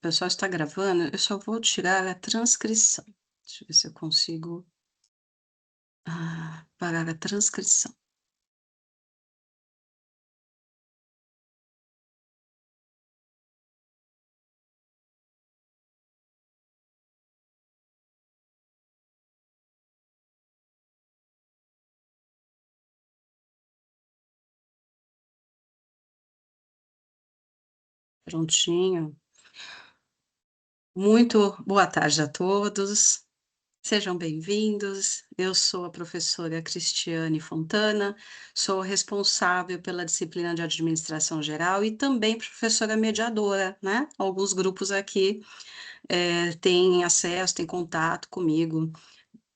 pessoal está gravando, eu só vou tirar a transcrição. Deixa eu ver se eu consigo parar a transcrição. Prontinho. Muito boa tarde a todos. Sejam bem-vindos. Eu sou a professora Cristiane Fontana, sou responsável pela disciplina de Administração Geral e também professora mediadora, né? Alguns grupos aqui têm acesso, têm contato comigo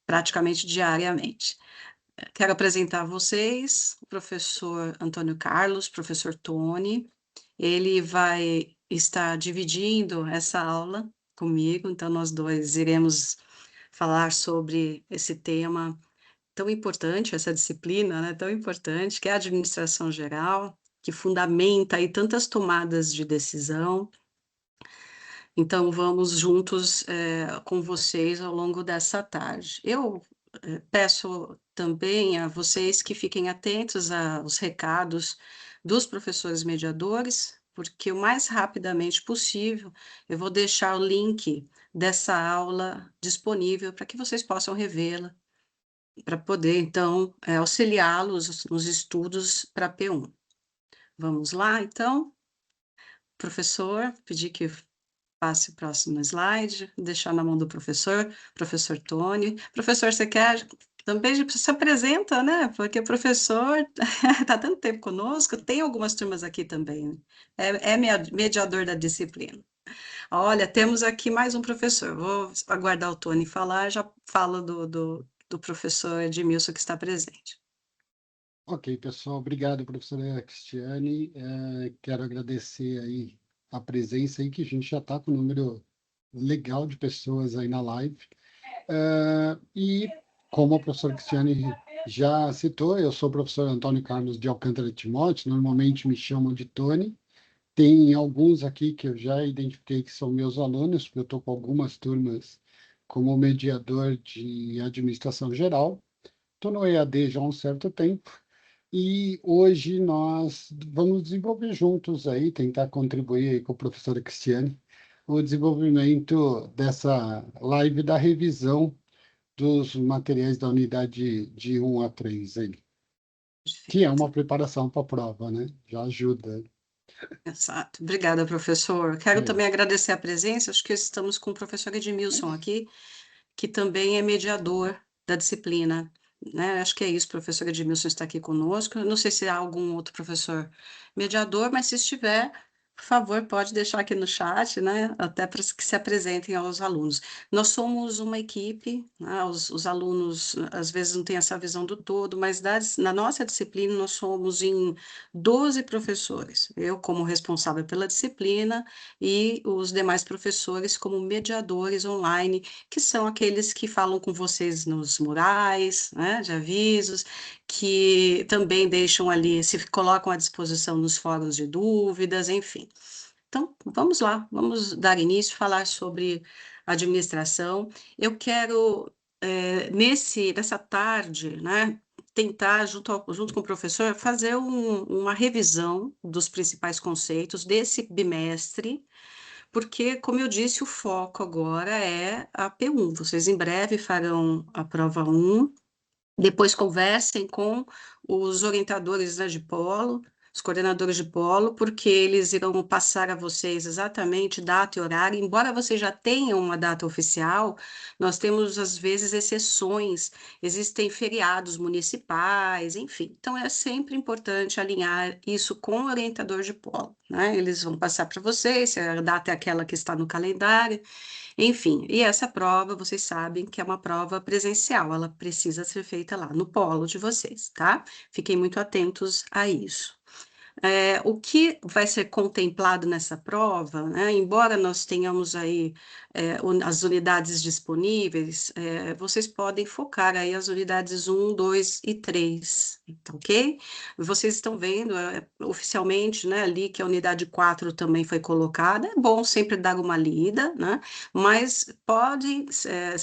praticamente diariamente. Quero apresentar a vocês o professor Antônio Carlos, professor Tony. Ele vai estar dividindo essa aula comigo, então nós dois iremos falar sobre esse tema tão importante, essa disciplina, né, tão importante, que é a administração geral, que fundamenta aí tantas tomadas de decisão. Então vamos juntos, com vocês ao longo dessa tarde. Eu, peço também a vocês que fiquem atentos aos recados dos professores mediadores, porque o mais rapidamente possível eu vou deixar o link dessa aula disponível para que vocês possam revê-la, para poder então, auxiliá-los nos estudos para P1. Vamos lá então? Professor, pedir que passe o próximo slide, deixar na mão do professor, professor Tony. Professor, você quer também se apresenta, né? Porque o professor está tanto tempo conosco, tem algumas turmas aqui também. É mediador da disciplina. Olha, temos aqui mais um professor. Vou aguardar o Tony falar, já falo do professor Edmilson que está presente. Ok, pessoal, obrigado, professora Cristiane. Quero agradecer aí a presença aí, que a gente já está com um número legal de pessoas aí na live. E como a professora Cristiane já citou, eu sou o professor Antônio Carlos de Alcântara Timóteo, normalmente me chamam de Tony. Tem alguns aqui que eu já identifiquei que são meus alunos, porque eu estou com algumas turmas como mediador de administração geral. Estou no EAD já há um certo tempo. E hoje nós vamos desenvolver juntos aí, tentar contribuir aí com a professora Cristiane, o desenvolvimento dessa live da revisão dos materiais da unidade de 1 a 3 aí, que é uma preparação para a prova, né? Já ajuda. Exato. Obrigada, professor. Quero É. também agradecer a presença, acho que estamos com o professor Edmilson aqui, que também é mediador da disciplina, né? Acho que é isso, o professor Edmilson está aqui conosco. Eu não sei se há algum outro professor mediador, mas se estiver, por favor, pode deixar aqui no chat, né? Até para que se apresentem aos alunos. Nós somos uma equipe, né? Os alunos às vezes não têm essa visão do todo, mas na nossa disciplina nós somos em 12 professores. Eu como responsável pela disciplina e os demais professores como mediadores online, que são aqueles que falam com vocês nos murais, né, de avisos, que também deixam ali, se colocam à disposição nos fóruns de dúvidas, enfim. Então, vamos lá, vamos dar início, falar sobre administração. Eu quero, nessa tarde, né, tentar, junto com o professor, fazer uma revisão dos principais conceitos desse bimestre, porque, como eu disse, o foco agora é a P1. Vocês em breve farão a prova 1, depois conversem com os orientadores, né, de polo, os coordenadores de polo, porque eles irão passar a vocês exatamente data e horário. Embora vocês já tenham uma data oficial, nós temos, às vezes, exceções, existem feriados municipais, enfim. Então, é sempre importante alinhar isso com o orientador de polo, né? Eles vão passar para vocês, se a data é aquela que está no calendário, enfim, e essa prova, vocês sabem que é uma prova presencial, ela precisa ser feita lá no polo de vocês, tá? Fiquem muito atentos a isso. O que vai ser contemplado nessa prova, né, embora nós tenhamos aí as unidades disponíveis, vocês podem focar aí as unidades 1, 2 e 3, tá ok? Vocês estão vendo oficialmente, né, ali que a unidade 4 também foi colocada, é bom sempre dar uma lida, né, mas pode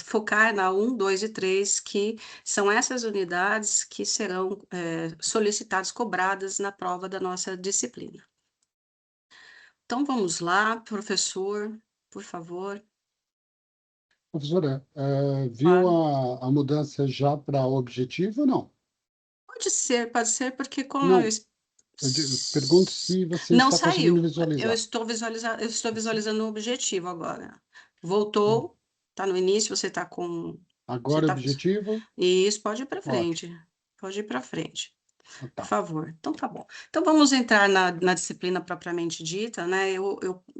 focar na 1, 2 e 3, que são essas unidades que serão solicitadas, cobradas na prova da nossa disciplina. Então vamos lá, professor, por favor. Professora, viu Claro. a mudança já para objetivo ou não? Pode ser, porque como Não, pergunto se você não está conseguindo saiu. visualizar. Eu estou visualizando o objetivo agora. Voltou, está no início, você Agora está. objetivo? Isso, pode ir para Ótimo. frente. Pode ir para frente. Ah, Por tá. favor. Então, tá bom. Então, vamos entrar na disciplina propriamente dita, né?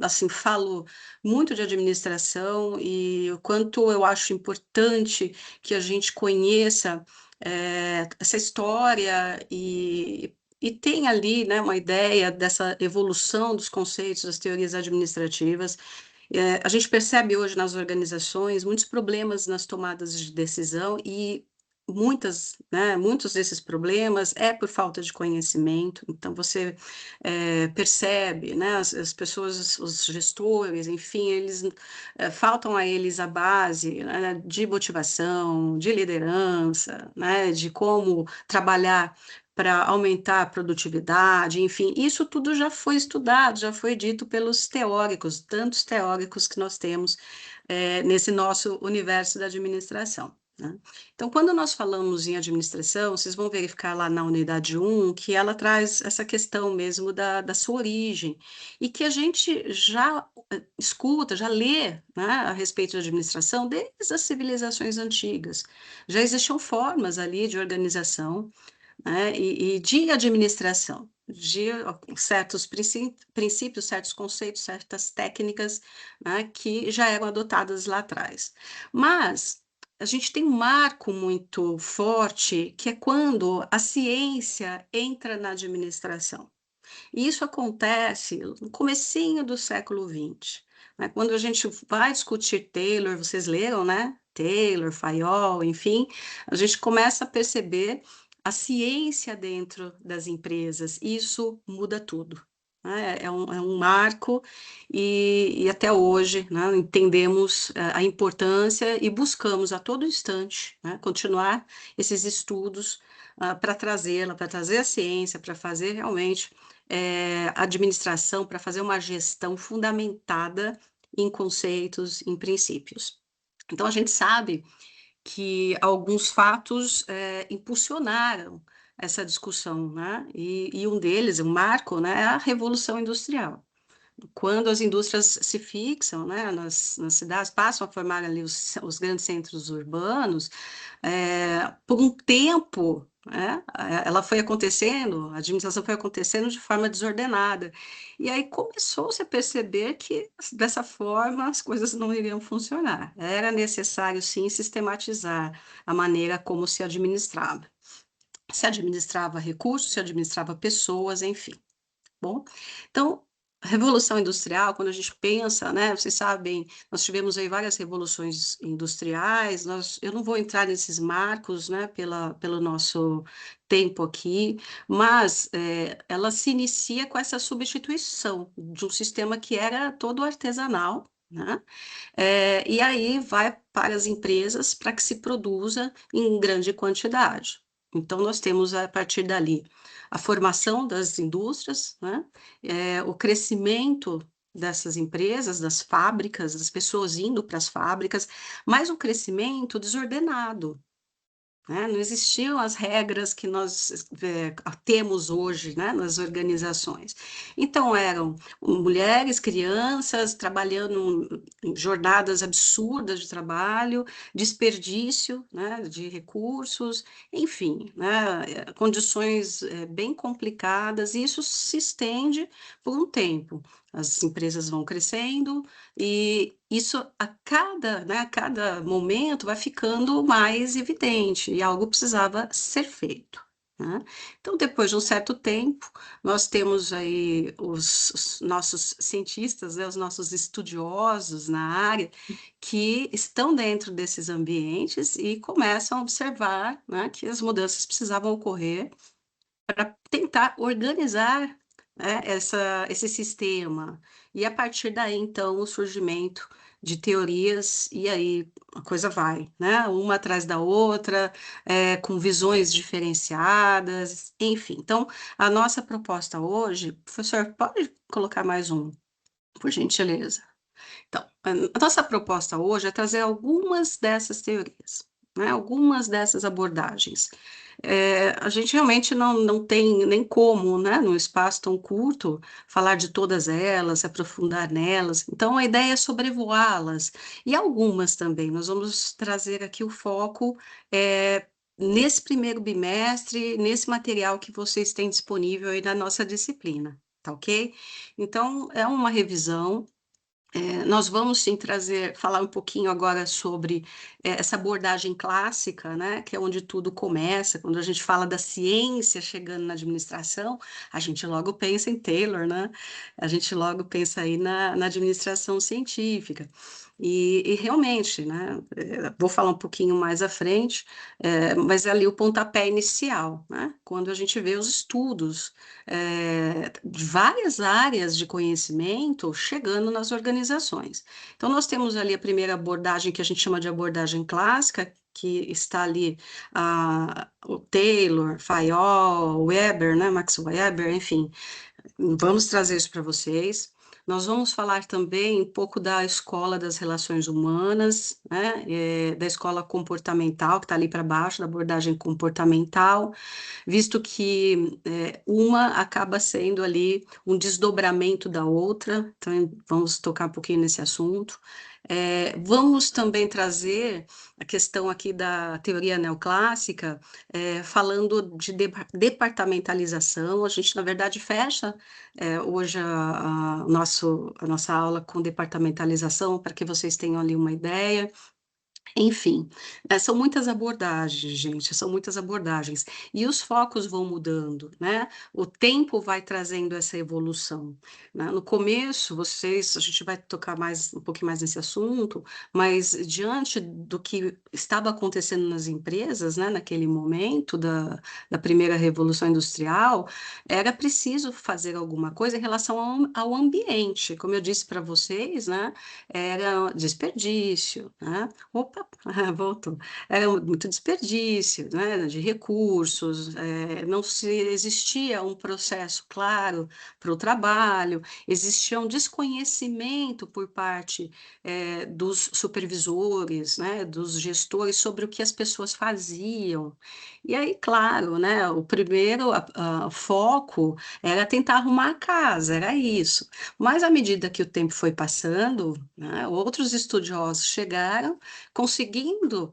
Assim, falo muito de administração e o quanto eu acho importante que a gente conheça essa história e tenha ali, né, uma ideia dessa evolução dos conceitos, das teorias administrativas. A gente percebe hoje nas organizações muitos problemas nas tomadas de decisão e muitos desses problemas é por falta de conhecimento. Então você percebe, né, as pessoas, os gestores, enfim, eles faltam a eles a base, né, de motivação, de liderança, né, de como trabalhar para aumentar a produtividade, enfim, isso tudo já foi estudado, já foi dito pelos teóricos, tantos teóricos que nós temos nesse nosso universo da administração, né? Então, quando nós falamos em administração, vocês vão verificar lá na unidade 1 que ela traz essa questão mesmo da sua origem, e que a gente já escuta, já lê, né, a respeito de administração desde as civilizações antigas. Já existiam formas ali de organização, né, e de administração, de certos princípios, certos conceitos, certas técnicas, né, que já eram adotadas lá atrás. Mas a gente tem um marco muito forte, que é quando a ciência entra na administração. E isso acontece no comecinho do século XX, né? Quando a gente vai discutir Taylor, vocês leram, né? Taylor, Fayol, enfim, a gente começa a perceber a ciência dentro das empresas. Isso muda tudo, né? É um marco e até hoje, né, entendemos a importância e buscamos a todo instante, né, continuar esses estudos para trazê-la, para trazer a ciência, para fazer realmente administração, para fazer uma gestão fundamentada em conceitos, em princípios. Então, a gente sabe que alguns fatos impulsionaram essa discussão, né? E um deles, um marco, né, é a Revolução Industrial. Quando as indústrias se fixam, né, nas cidades, passam a formar ali os grandes centros urbanos, por um tempo, né, ela foi acontecendo, a administração foi acontecendo de forma desordenada. E aí começou-se a perceber que dessa forma as coisas não iriam funcionar. Era necessário, sim, sistematizar a maneira como se administrava. Se administrava recursos, se administrava pessoas, enfim. Bom, então, a Revolução Industrial, quando a gente pensa, né, vocês sabem, nós tivemos aí várias revoluções industriais, eu não vou entrar nesses marcos, né, pelo nosso tempo aqui, mas ela se inicia com essa substituição de um sistema que era todo artesanal, né, e aí vai para as empresas para que se produza em grande quantidade. Então, nós temos, a partir dali, a formação das indústrias, né? O crescimento dessas empresas, das fábricas, das pessoas indo para as fábricas, mas um crescimento desordenado, né? Não existiam as regras que nós temos hoje, né, nas organizações. Então, eram mulheres, crianças, trabalhando em jornadas absurdas de trabalho, desperdício, né, de recursos, enfim, né, condições bem complicadas, e isso se estende por um tempo. As empresas vão crescendo, e isso a cada momento vai ficando mais evidente, e algo precisava ser feito. né? Então, depois de um certo tempo, nós temos aí os nossos cientistas, né, os nossos estudiosos na área, que estão dentro desses ambientes e começam a observar, né, que as mudanças precisavam ocorrer para tentar organizar, né, esse sistema. E a partir daí, então, o surgimento de teorias, e aí a coisa vai, né? Uma atrás da outra, com visões diferenciadas, enfim. Então, a nossa proposta hoje, professor, pode colocar mais um, por gentileza. Então, a nossa proposta hoje é trazer algumas dessas teorias, né, algumas dessas abordagens. A gente realmente não tem nem como, né, num espaço tão curto, falar de todas elas, se aprofundar nelas. Então, a ideia é sobrevoá-las. E algumas também. Nós vamos trazer aqui o foco nesse primeiro bimestre, nesse material que vocês têm disponível aí na nossa disciplina, tá ok? Então, é uma revisão. Nós vamos sim falar um pouquinho agora sobre essa abordagem clássica, né, que é onde tudo começa. Quando a gente fala da ciência chegando na administração, a gente logo pensa em Taylor, né? A gente logo pensa aí na administração científica. E realmente, né, vou falar um pouquinho mais à frente, mas é ali o pontapé inicial, né? Quando a gente vê os estudos de várias áreas de conhecimento chegando nas organizações. Então, nós temos ali a primeira abordagem, que a gente chama de abordagem clássica, que está ali o Taylor, Fayol, Weber, né, Max Weber, enfim, vamos trazer isso para vocês. Nós vamos falar também um pouco da escola das relações humanas, né, da escola comportamental, que está ali para baixo, da abordagem comportamental, visto que uma acaba sendo ali um desdobramento da outra, então vamos tocar um pouquinho nesse assunto. Vamos também trazer a questão aqui da teoria neoclássica, falando de departamentalização. A gente, na verdade, fecha hoje a nossa aula com departamentalização, para que vocês tenham ali uma ideia. Enfim, são muitas abordagens, gente, são muitas abordagens. E os focos vão mudando, né? O tempo vai trazendo essa evolução, né? No começo, a gente vai tocar mais um pouquinho mais nesse assunto, mas diante do que estava acontecendo nas empresas, né, naquele momento da primeira revolução industrial, era preciso fazer alguma coisa em relação ao ambiente. Como eu disse para vocês, né? Era desperdício, né? Opa, voltou. Era muito desperdício, né, de recursos, não se existia um processo claro para o trabalho, existia um desconhecimento por parte dos supervisores, né, dos gestores sobre o que as pessoas faziam. E aí, claro, né, o primeiro foco era tentar arrumar a casa, era isso. Mas à medida que o tempo foi passando, né, outros estudiosos chegaram conseguindo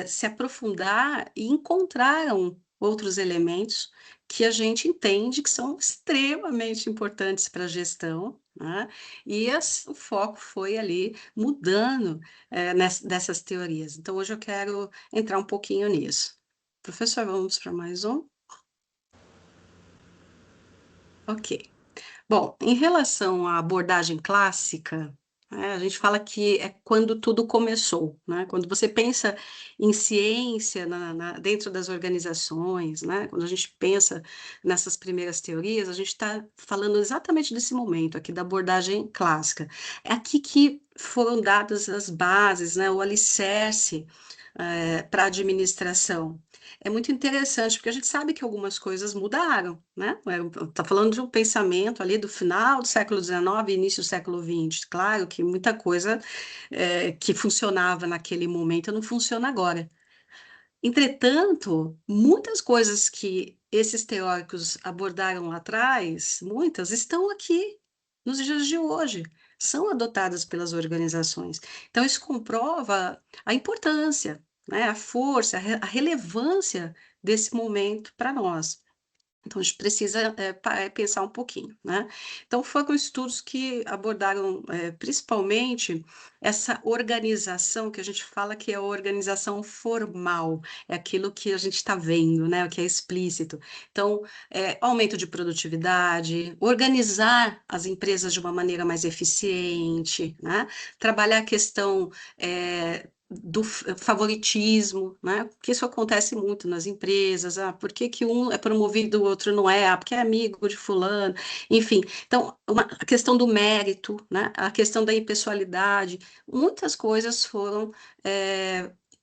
se aprofundar e encontraram outros elementos que a gente entende que são extremamente importantes para a gestão, né? E o foco foi ali mudando dessas teorias. Então, hoje eu quero entrar um pouquinho nisso. Professor, vamos para mais um? Ok. Bom, em relação à abordagem clássica, a gente fala que é quando tudo começou, né? Quando você pensa em ciência dentro das organizações, né? Quando a gente pensa nessas primeiras teorias, a gente está falando exatamente desse momento aqui da abordagem clássica. É aqui que foram dadas as bases, né? O alicerce para a administração. É muito interessante, porque a gente sabe que algumas coisas mudaram, né? Está falando de um pensamento ali do final do século XIX, início do século XX. Claro que muita coisa que funcionava naquele momento não funciona agora. Entretanto, muitas coisas que esses teóricos abordaram lá atrás, muitas estão aqui nos dias de hoje, são adotadas pelas organizações. Então, isso comprova a importância, né, a força, a relevância desse momento para nós. Então, a gente precisa pensar um pouquinho, né? Então, foram estudos que abordaram principalmente essa organização que a gente fala que é a organização formal, é aquilo que a gente está vendo, né? O que é explícito. Então, aumento de produtividade, organizar as empresas de uma maneira mais eficiente, né? Trabalhar a questão do favoritismo, né? Porque isso acontece muito nas empresas. Ah, por que que um é promovido, o outro não é? Ah, porque é amigo de fulano. Enfim, então, a questão do mérito, né? A questão da impessoalidade, muitas coisas foram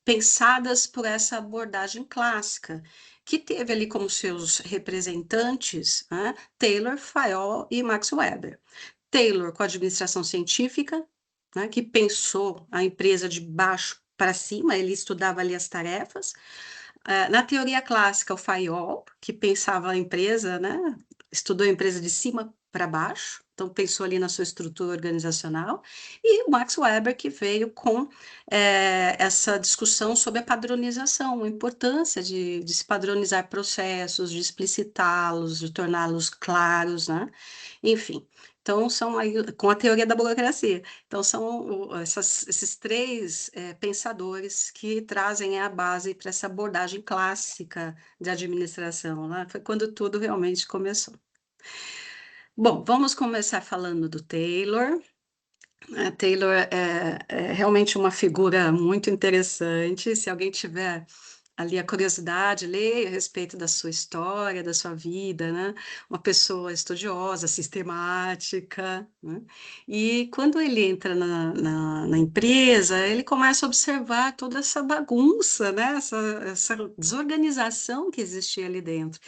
pensadas por essa abordagem clássica, que teve ali como seus representantes, né, Taylor, Fayol e Max Weber. Taylor com a administração científica, né, que pensou a empresa de baixo para cima, ele estudava ali as tarefas. Na teoria clássica, o Fayol, que pensava a empresa, né, estudou a empresa de cima para baixo, então pensou ali na sua estrutura organizacional, e o Max Weber, que veio com essa discussão sobre a padronização, a importância de se padronizar processos, de explicitá-los, de torná-los claros, né? Enfim, então são aí, com a teoria da burocracia. Então, são esses três pensadores que trazem a base para essa abordagem clássica de administração, né? Foi quando tudo realmente começou. Bom, vamos começar falando do Taylor. Taylor é realmente uma figura muito interessante. Se alguém tiver ali a curiosidade, leia a respeito da sua história, da sua vida, né? Uma pessoa estudiosa, sistemática, né? E quando ele entra na empresa, ele começa a observar toda essa bagunça, né? Essa desorganização que existia ali dentro.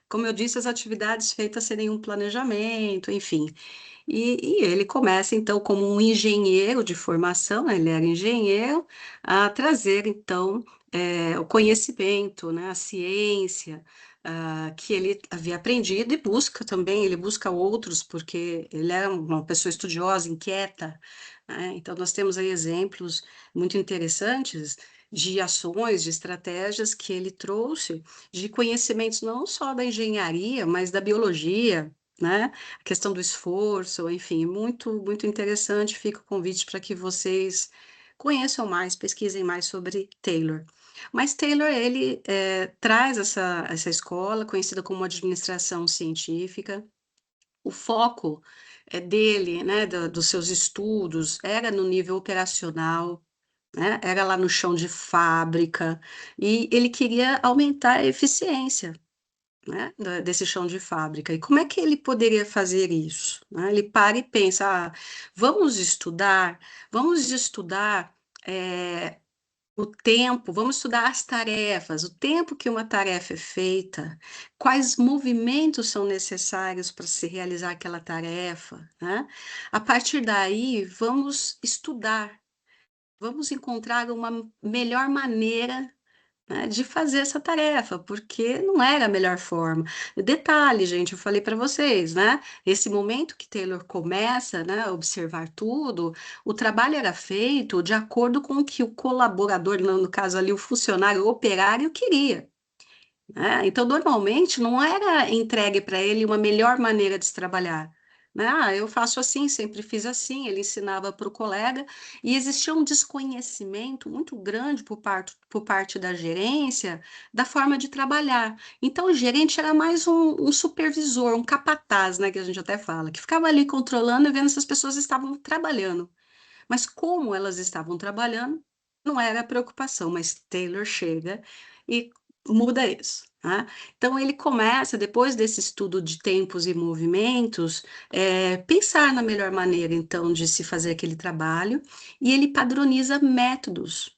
Como eu disse, as atividades feitas sem nenhum planejamento, enfim. E ele começa, então, como um engenheiro de formação, ele era engenheiro, a trazer, então, o conhecimento, né, a ciência, que ele havia aprendido e busca também, ele busca outros, porque ele era uma pessoa estudiosa, inquieta, né? Então, nós temos aí exemplos muito interessantes de ações, de estratégias que ele trouxe, de conhecimentos não só da engenharia, mas da biologia, né? A questão do esforço, enfim, muito interessante. Fica o convite para que vocês conheçam mais, pesquisem mais sobre Taylor. Mas Taylor, ele traz essa escola, conhecida como administração científica. O foco dele, né, dos seus estudos, era no nível operacional, né, era lá no chão de fábrica, e ele queria aumentar a eficiência, né, desse chão de fábrica. E como é que ele poderia fazer isso? Né? Ele para e pensa, vamos estudar o tempo, vamos estudar as tarefas, o tempo que uma tarefa é feita, quais movimentos são necessários para se realizar aquela tarefa, né? A partir daí, vamos estudar, vamos encontrar uma melhor maneira, né, de fazer essa tarefa, porque não era a melhor forma. Detalhe, gente, eu falei para vocês, né? Esse momento que Taylor começa, né, a observar tudo, o trabalho era feito de acordo com o que o colaborador, no caso ali, o funcionário, o operário, queria. Né? Então, normalmente, não era entregue para ele uma melhor maneira de se trabalhar. Né? Ah, eu faço assim, sempre fiz assim, ele ensinava para o colega, e existia um desconhecimento muito grande por parte da gerência da forma de trabalhar. Então, o gerente era mais um supervisor, um capataz, né, que a gente até fala, que ficava ali controlando e vendo se as pessoas estavam trabalhando. Mas como elas estavam trabalhando, não era a preocupação, mas Taylor chega e muda isso. Né? Então, ele começa, depois desse estudo de tempos e movimentos, pensar na melhor maneira, então, de se fazer aquele trabalho, e ele padroniza métodos.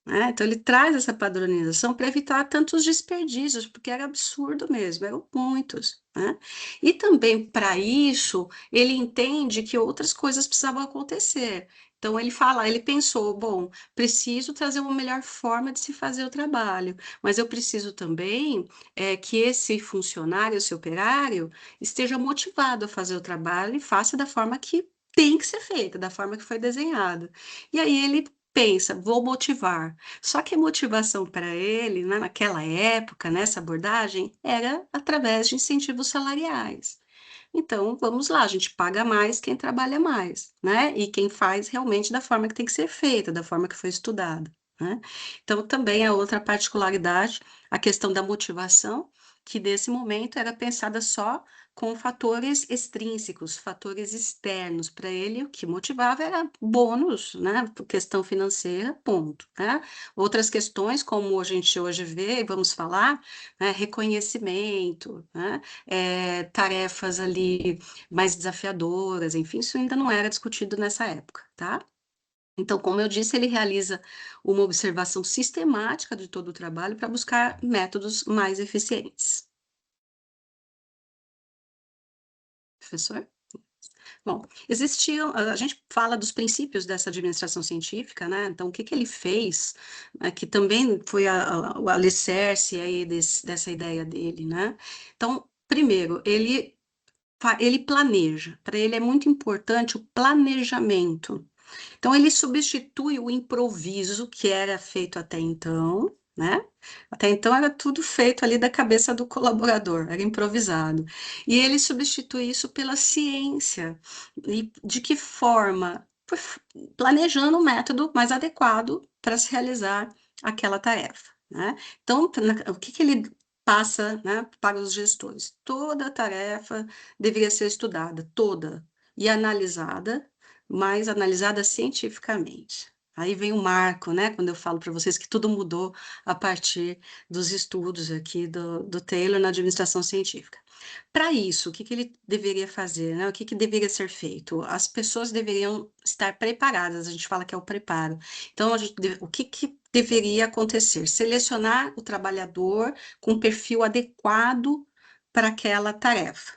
Né? Então, ele traz essa padronização para evitar tantos desperdícios, porque era absurdo mesmo, eram muitos. Né? E também, para isso, ele entende que outras coisas precisavam acontecer. Então, ele fala, ele pensou, bom, preciso trazer uma melhor forma de se fazer o trabalho, mas eu preciso também que esse funcionário, esse operário, esteja motivado a fazer o trabalho e faça da forma que tem que ser feita, da forma que foi desenhado. E aí ele pensa, vou motivar. Só que a motivação para ele, né, naquela época, nessa abordagem, era através de incentivos salariais. Então, vamos lá, a gente paga mais quem trabalha mais, né? E quem faz realmente da forma que tem que ser feita, da forma que foi estudada, né? Então, também a outra particularidade, a questão da motivação, que nesse momento era pensada só com fatores extrínsecos, fatores externos. Para ele, o que motivava era bônus, né? Questão financeira, ponto, né? Outras questões, como a gente hoje vê, e vamos falar, né? Reconhecimento, né? Tarefas ali mais desafiadoras, enfim, isso ainda não era discutido nessa época, tá? Então, como eu disse, ele realiza uma observação sistemática de todo o trabalho para buscar métodos mais eficientes. Professor? Bom, existiam, a gente fala dos princípios dessa administração científica, né? Então, o que que ele fez, né, que também foi o alicerce aí dessa ideia dele, né? Então, primeiro, ele planeja, para ele é muito importante o planejamento. Então, ele substitui o improviso que era feito até então, né? Até então era tudo feito ali da cabeça do colaborador, era improvisado. E ele substitui isso pela ciência. E de que forma? Planejando o método mais adequado para se realizar aquela tarefa, né? Então, o que que ele passa, né, para os gestores? Toda a tarefa deveria ser estudada, toda, e analisada, mas analisada cientificamente. Aí vem o marco, né, quando eu falo para vocês que tudo mudou a partir dos estudos aqui do Taylor na administração científica. Para isso, o que que ele deveria fazer, né? O que que deveria ser feito? As pessoas deveriam estar preparadas, a gente fala que é o preparo. Então, o que que deveria acontecer? Selecionar o trabalhador com perfil adequado para aquela tarefa,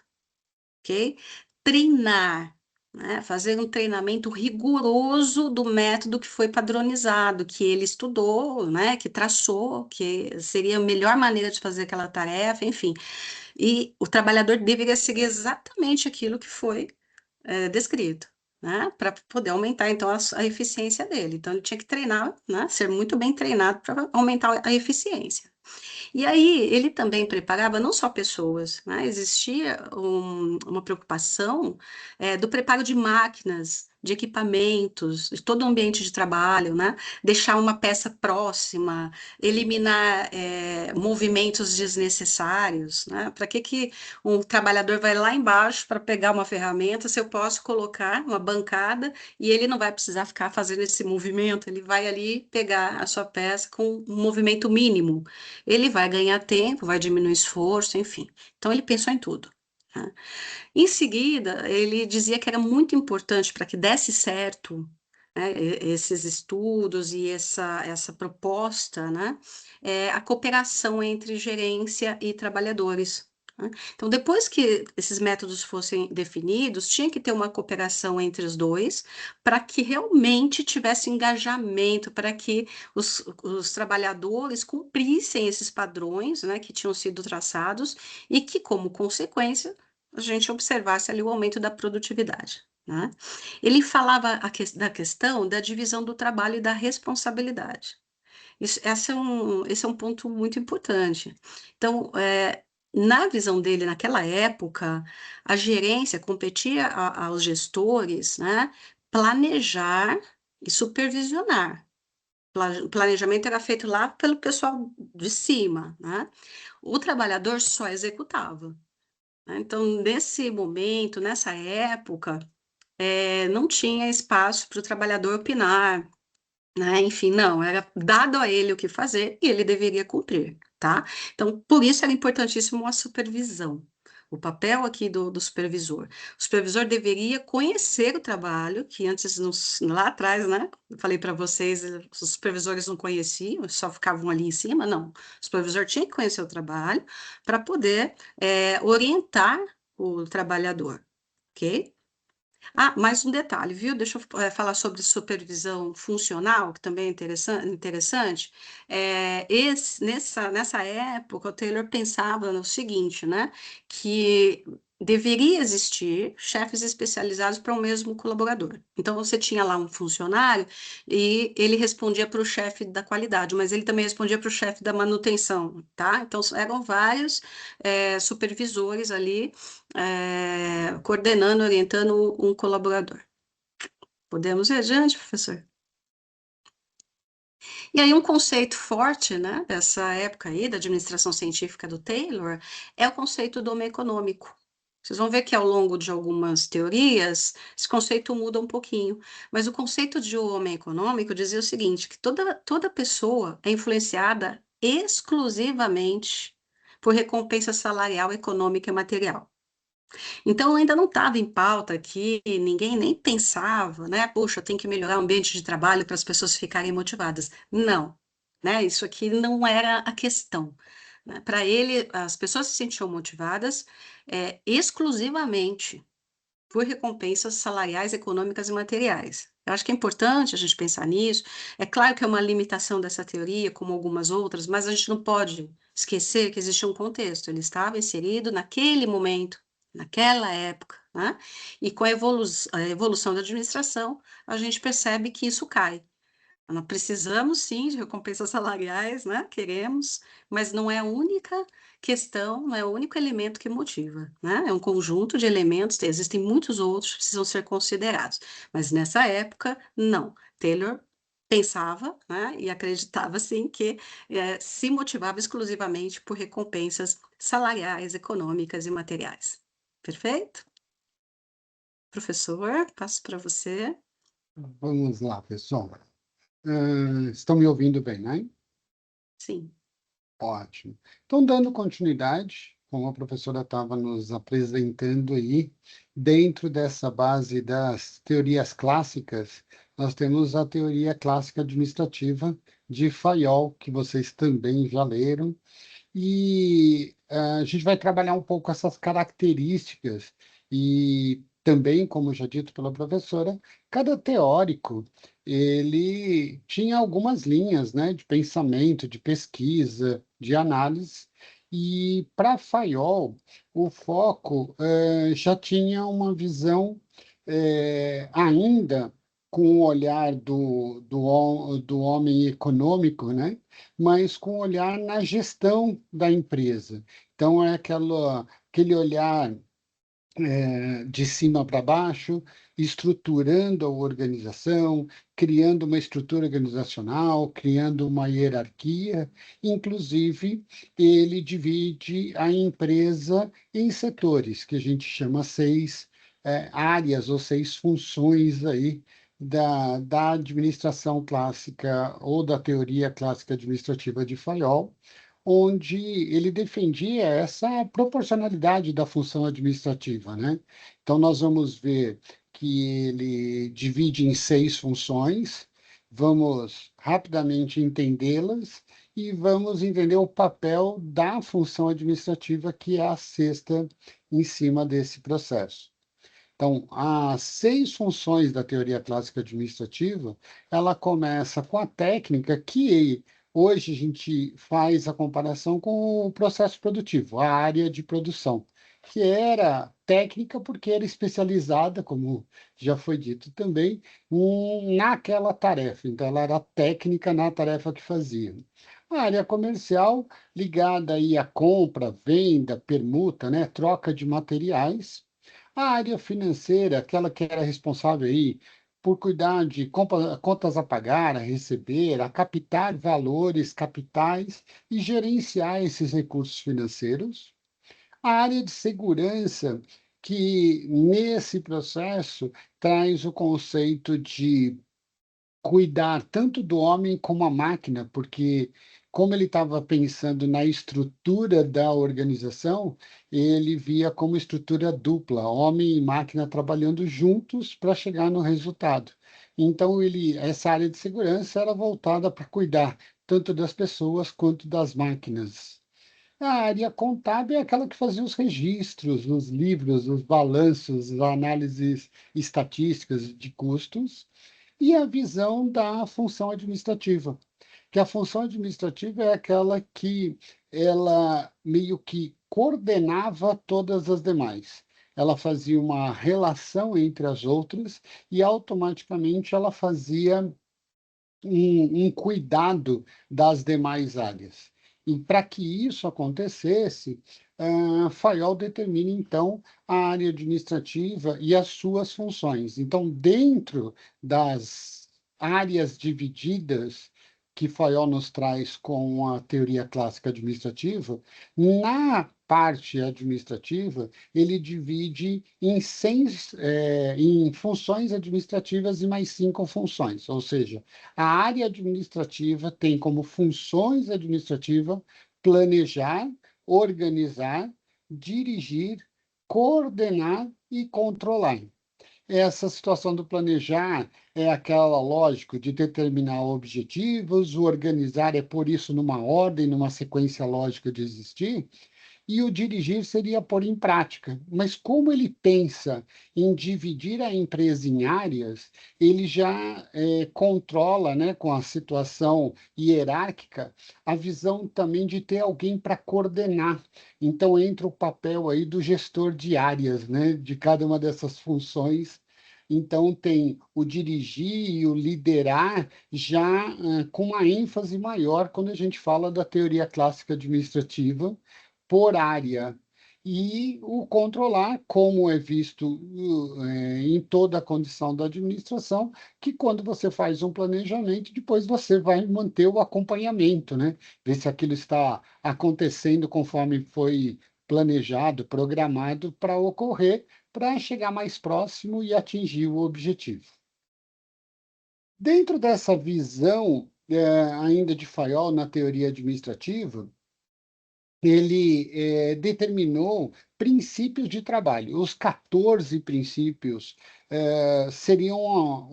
ok? Treinar, né? Fazer um treinamento rigoroso do método que foi padronizado, que ele estudou, né? Que traçou, que seria a melhor maneira de fazer aquela tarefa, enfim. E o trabalhador deveria seguir exatamente aquilo que foi descrito, né? Para poder aumentar, então, a eficiência dele. Então, ele tinha que treinar, né? Ser muito bem treinado para aumentar a eficiência. E aí ele também preparava não só pessoas, né, existia uma preocupação, do preparo de máquinas, de equipamentos, de todo o ambiente de trabalho, né, deixar uma peça próxima, eliminar, movimentos desnecessários, né, para que um trabalhador vai lá embaixo para pegar uma ferramenta, se eu posso colocar uma bancada e ele não vai precisar ficar fazendo esse movimento, ele vai ali pegar a sua peça com um movimento mínimo, ele vai ganhar tempo, vai diminuir esforço, enfim. Então, ele pensou em tudo, né? Em seguida, ele dizia que era muito importante para que desse certo, né, esses estudos e essa proposta, né, a cooperação entre gerência e trabalhadores, né. Então, depois que esses métodos fossem definidos, tinha que ter uma cooperação entre os dois, para que realmente tivesse engajamento, para que os trabalhadores cumprissem esses padrões, né, que tinham sido traçados e que, como consequência, a gente observasse ali o aumento da produtividade, né. Ele falava da questão da divisão do trabalho e da responsabilidade. Esse é um ponto muito importante. Então, na visão dele, naquela época, a gerência competia aos gestores, né, planejar e supervisionar. Planejamento era feito lá pelo pessoal de cima, né. O trabalhador só executava, né. Então, nesse momento, nessa época, não tinha espaço para o trabalhador opinar, né, enfim, não, era dado a ele o que fazer e ele deveria cumprir, tá. Então, por isso era importantíssimo a supervisão, o papel aqui do supervisor. O supervisor deveria conhecer o trabalho, que antes lá atrás, né, eu falei para vocês, os supervisores não conheciam, só ficavam ali em cima, não. O supervisor tinha que conhecer o trabalho para poder, orientar o trabalhador, ok? Ah, mais um detalhe, viu? Deixa eu falar sobre supervisão funcional, que também é interessante. Nessa época, o Taylor pensava no seguinte, né? Que deveria existir chefes especializados para o mesmo colaborador. Então, você tinha lá um funcionário e ele respondia para o chefe da qualidade, mas ele também respondia para o chefe da manutenção, tá? Então, eram vários supervisores ali, coordenando, orientando um colaborador. Podemos ir adiante, professor? E aí, um conceito forte, né, dessa época aí, da administração científica do Taylor, é o conceito do homem econômico. Vocês vão ver que ao longo de algumas teorias, esse conceito muda um pouquinho. Mas o conceito de homem econômico dizia o seguinte, que toda pessoa é influenciada exclusivamente por recompensa salarial, econômica e material. Então, ainda não estava em pauta aqui, ninguém nem pensava, né? Poxa, tem que melhorar o ambiente de trabalho para as pessoas ficarem motivadas. Não, né? Isso aqui não era a questão. Né? Para ele, as pessoas se sentiam motivadas exclusivamente por recompensas salariais, econômicas e materiais. Eu acho que é importante a gente pensar nisso. É claro que é uma limitação dessa teoria, como algumas outras, mas a gente não pode esquecer que existia um contexto. Ele estava inserido naquele momento, naquela época, né? E com a evolução da administração, a gente percebe que isso cai. Nós precisamos sim de recompensas salariais, né? Queremos, mas não é a única questão, não é o único elemento que motiva, né? É um conjunto de elementos, existem muitos outros que precisam ser considerados, mas nessa época, não. Taylor pensava, né, e acreditava sim que se motivava exclusivamente por recompensas salariais, econômicas e materiais. Perfeito? Professor, passo para você. Vamos lá, pessoal. Estão me ouvindo bem, né? Sim. Ótimo. Então, dando continuidade, como a professora estava nos apresentando aí, dentro dessa base das teorias clássicas, nós temos a teoria clássica administrativa de Fayol, que vocês também já leram, e a gente vai trabalhar um pouco essas características e também, como já dito pela professora, cada teórico ele tinha algumas linhas, né, de pensamento, de pesquisa, de análise. E para Fayol, o foco já tinha uma visão ainda com o olhar do homem econômico, né? Mas com olhar na gestão da empresa. Então, é aquele olhar de cima para baixo, estruturando a organização, criando uma estrutura organizacional, criando uma hierarquia. Inclusive, ele divide a empresa em setores, que a gente chama seis áreas ou seis funções aí da administração clássica ou da teoria clássica administrativa de Fayol, onde ele defendia essa proporcionalidade da função administrativa, né? Então, nós vamos ver que ele divide em seis funções, vamos rapidamente entendê-las e vamos entender o papel da função administrativa, que é a sexta em cima desse processo. Então, as seis funções da teoria clássica administrativa, ela começa com a técnica que hoje a gente faz a comparação com o processo produtivo, a área de produção, que era técnica porque era especializada, como já foi dito também, naquela tarefa. Então, ela era técnica na tarefa que fazia. A área comercial, ligada aí à compra, venda, permuta, né, troca de materiais. A área financeira, aquela que era responsável aí por cuidar de contas a pagar, a receber, a captar valores capitais e gerenciar esses recursos financeiros. A área de segurança, que nesse processo traz o conceito de cuidar tanto do homem como a máquina, porque como ele estava pensando na estrutura da organização, ele via como estrutura dupla, homem e máquina trabalhando juntos para chegar no resultado. Então, essa área de segurança era voltada para cuidar tanto das pessoas quanto das máquinas. A área contábil é aquela que fazia os registros, os livros, os balanços, as análises estatísticas de custos, e a visão da função administrativa, que a função administrativa é aquela que ela meio que coordenava todas as demais. ela fazia uma relação entre as outras e automaticamente ela fazia um cuidado das demais áreas. E para que isso acontecesse, Fayol determina, então, a área administrativa e as suas funções. Então, dentro das áreas divididas que Fayol nos traz com a teoria clássica administrativa, na parte administrativa, ele divide em funções administrativas e mais 5 funções, ou seja, a área administrativa tem como funções administrativas planejar, organizar, dirigir, coordenar e controlar. Essa situação do planejar é aquela, lógico, de determinar objetivos, o organizar é pôr isso numa ordem, numa sequência lógica de existir, e o dirigir seria pôr em prática. Mas como ele pensa em dividir a empresa em áreas, ele já controla, né, com a situação hierárquica, a visão também de ter alguém para coordenar. Então entra o papel aí do gestor de áreas, né, de cada uma dessas funções. Então, tem o dirigir e o liderar já com uma ênfase maior quando a gente fala da teoria clássica administrativa, por área. E o controlar, como é visto em toda a condição da administração, que quando você faz um planejamento, depois você vai manter o acompanhamento, né? Ver se aquilo está acontecendo conforme foi planejado, programado para ocorrer, para chegar mais próximo e atingir o objetivo. Dentro dessa visão, ainda de Fayol na teoria administrativa, ele determinou princípios de trabalho. Os 14 princípios seriam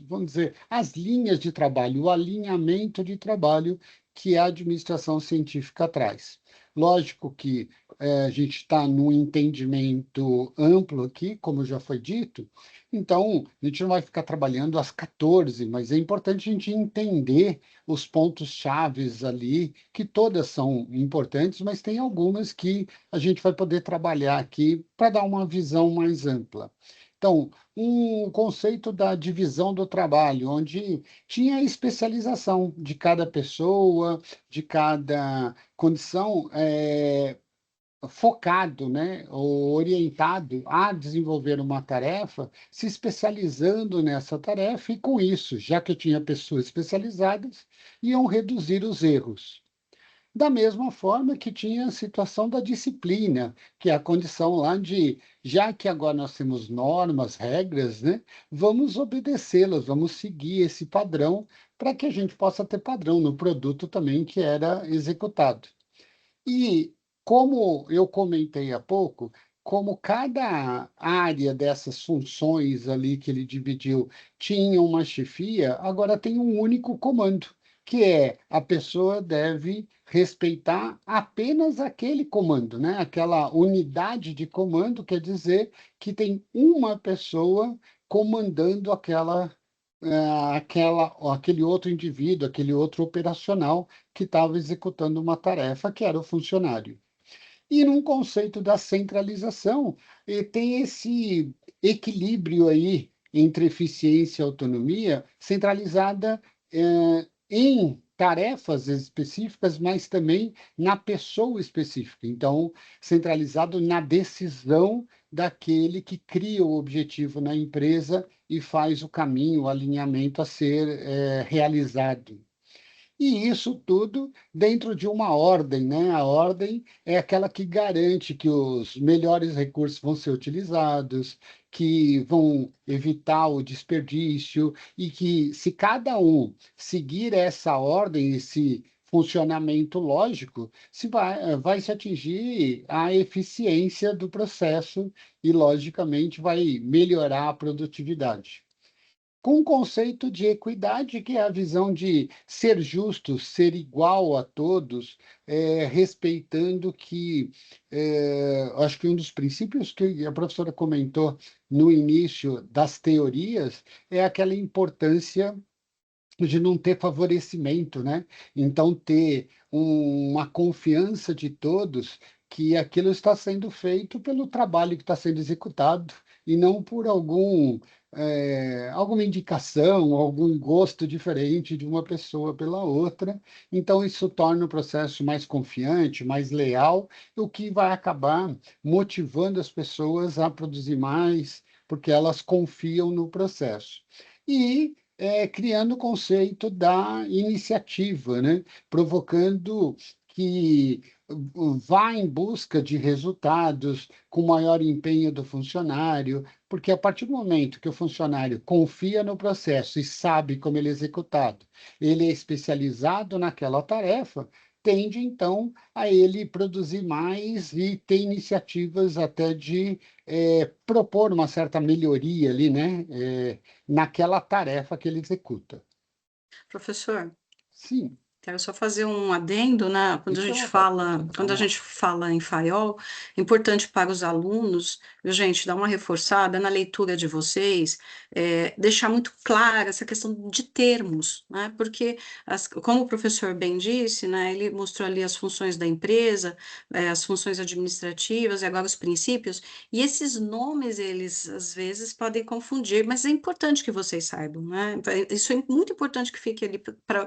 vamos dizer, as linhas de trabalho, o alinhamento de trabalho que a administração científica traz. Lógico que a gente está num entendimento amplo aqui, como já foi dito, então a gente não vai ficar trabalhando às 14, mas é importante a gente entender os pontos chaves ali, que todas são importantes, mas tem algumas que a gente vai poder trabalhar aqui para dar uma visão mais ampla. Então, um conceito da divisão do trabalho, onde tinha a especialização de cada pessoa, de cada condição, focado, né, ou orientado a desenvolver uma tarefa, se especializando nessa tarefa, e com isso, já que eu tinha pessoas especializadas, iam reduzir os erros. Da mesma forma que tinha a situação da disciplina, que é a condição lá de, já que agora nós temos normas, regras, né, vamos obedecê-las, vamos seguir esse padrão para que a gente possa ter padrão no produto também que era executado. E como eu comentei há pouco, como cada área dessas funções ali que ele dividiu tinha uma chefia, agora tem um único comando, que é a pessoa deve respeitar apenas aquele comando, né? Aquela unidade de comando quer dizer que tem uma pessoa comandando aquele outro indivíduo, aquele outro operacional que estava executando uma tarefa, que era o funcionário. E num conceito da centralização, tem esse equilíbrio aí entre eficiência e autonomia, centralizada em tarefas específicas, mas também na pessoa específica. Então, centralizado na decisão daquele que cria o objetivo na empresa e faz o caminho, o alinhamento a ser realizado. E isso tudo dentro de uma ordem, né? A ordem é aquela que garante que os melhores recursos vão ser utilizados, que vão evitar o desperdício, e que, se cada um seguir essa ordem, esse funcionamento lógico, vai se atingir a eficiência do processo e, logicamente, vai melhorar a produtividade, com o conceito de equidade, que é a visão de ser justo, ser igual a todos, respeitando que, acho que um dos princípios que a professora comentou no início das teorias é aquela importância de não ter favorecimento, né? Então, ter uma confiança de todos que aquilo está sendo feito pelo trabalho que está sendo executado e não por alguma indicação, algum gosto diferente de uma pessoa pela outra. Então, isso torna o processo mais confiante, mais leal, o que vai acabar motivando as pessoas a produzir mais, porque elas confiam no processo. E criando o conceito da iniciativa, né? Provocando que vá em busca de resultados com maior empenho do funcionário, porque a partir do momento que o funcionário confia no processo e sabe como ele é executado, ele é especializado naquela tarefa, tende então a ele produzir mais e ter iniciativas até de propor uma certa melhoria ali, né, naquela tarefa que ele executa. Professor, Sim, quero só fazer um adendo, né? fique à vontade, Quando a vamos lá. gente fala em FAIOL, é importante para os alunos, viu, gente, dar uma reforçada na leitura de vocês, deixar muito clara essa questão de termos, né? Porque, como o professor bem disse, né, ele mostrou ali as funções da empresa, as funções administrativas e agora os princípios, e esses nomes, eles às vezes podem confundir, mas é importante que vocês saibam, né? Isso é muito importante que fique ali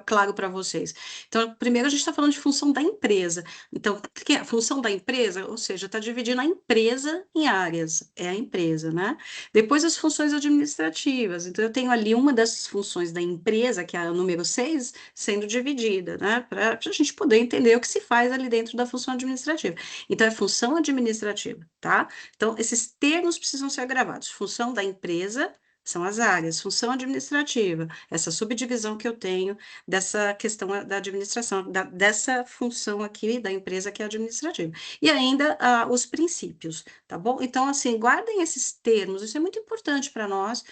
claro para vocês. Então, primeiro a gente está falando de função da empresa. Então, o que é a função da empresa? Ou seja, está dividindo a empresa em áreas, é a empresa, né? Depois as funções administrativas. Então, eu tenho ali uma das funções da empresa, que é a número 6, sendo dividida, né? Para a gente poder entender o que se faz ali dentro da função administrativa. Então, é função administrativa, tá? Então, esses termos precisam ser gravados. Função da empresa são as áreas, função administrativa, essa subdivisão que eu tenho dessa questão da administração, dessa função aqui da empresa que é administrativa. E ainda os princípios, tá bom? Então, assim, guardem esses termos, isso é muito importante para nós,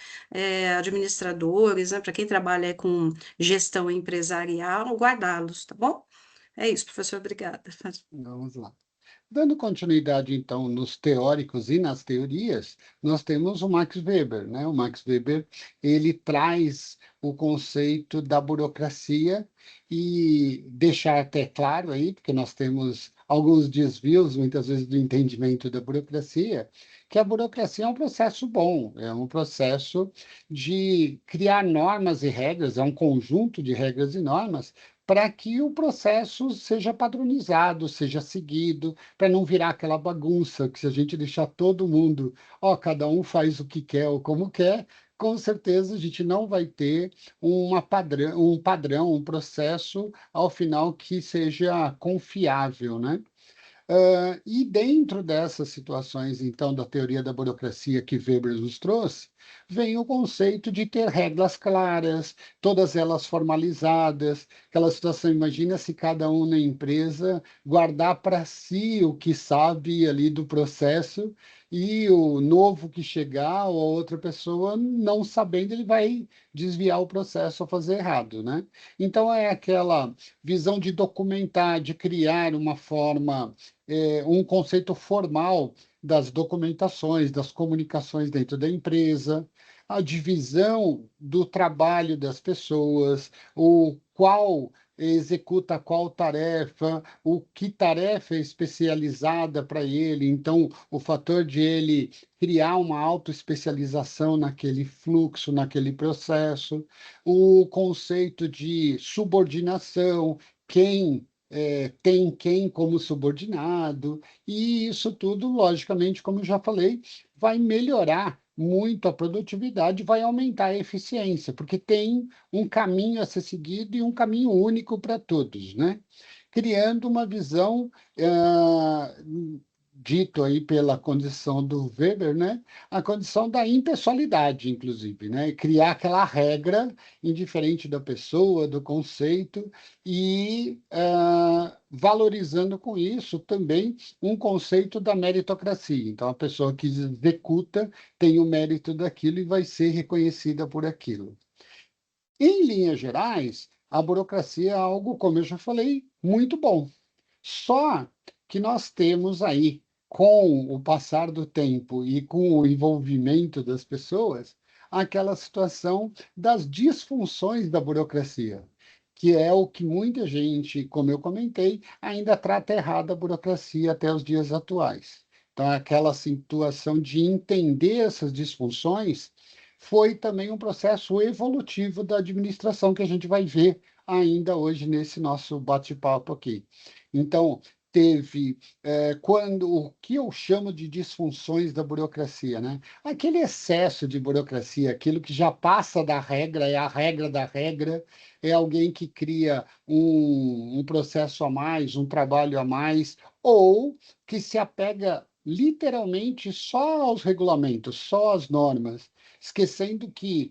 administradores, né, para quem trabalha com gestão empresarial, guardá-los, tá bom? É isso, professor, obrigada. Vamos lá. Dando continuidade, então, nos teóricos e nas teorias, nós temos o Max Weber, né? O Max Weber, ele traz o conceito da burocracia e deixar até claro aí, porque nós temos alguns desvios, muitas vezes, do entendimento da burocracia, que a burocracia é um processo bom, é um processo de criar normas e regras, é um conjunto de regras e normas para que o processo seja padronizado, seja seguido, para não virar aquela bagunça, que se a gente deixar todo mundo, ó, cada um faz o que quer ou como quer, com certeza a gente não vai ter um processo ao final que seja confiável, né? E dentro dessas situações, então, da teoria da burocracia que Weber nos trouxe, vem o conceito de ter regras claras, todas elas formalizadas, aquela situação, imagina se cada um na empresa guardar para si o que sabe ali do processo e o novo que chegar ou a outra pessoa não sabendo, ele vai desviar o processo ou fazer errado, né? Então, é aquela visão de documentar, de criar uma forma um conceito formal das documentações, das comunicações dentro da empresa, a divisão do trabalho das pessoas, o qual executa qual tarefa, o que tarefa é especializada para ele. Então, o fator de ele criar uma autoespecialização naquele fluxo, naquele processo, o conceito de subordinação, quem tem quem como subordinado, e isso tudo, logicamente, como eu já falei, vai melhorar muito a produtividade, vai aumentar a eficiência, porque tem um caminho a ser seguido e um caminho único para todos, né? Criando uma visão, dito aí pela condição do Weber, né? A condição da impessoalidade, inclusive, né? Criar aquela regra indiferente da pessoa, do conceito, e valorizando com isso também um conceito da meritocracia. Então, a pessoa que executa tem o mérito daquilo e vai ser reconhecida por aquilo. Em linhas gerais, a burocracia é algo, como eu já falei, muito bom. Só que nós temos aí, com o passar do tempo e com o envolvimento das pessoas, aquela situação das disfunções da burocracia, que é o que muita gente, como eu comentei, ainda trata errado a burocracia até os dias atuais. Então, aquela situação de entender essas disfunções foi também um processo evolutivo da administração que a gente vai ver ainda hoje nesse nosso bate-papo aqui. Então, teve quando o que eu chamo de disfunções da burocracia, né? Aquele excesso de burocracia, aquilo que já passa da regra, é a regra da regra, é alguém que cria um processo a mais, um trabalho a mais, ou que se apega literalmente só aos regulamentos, só às normas, esquecendo que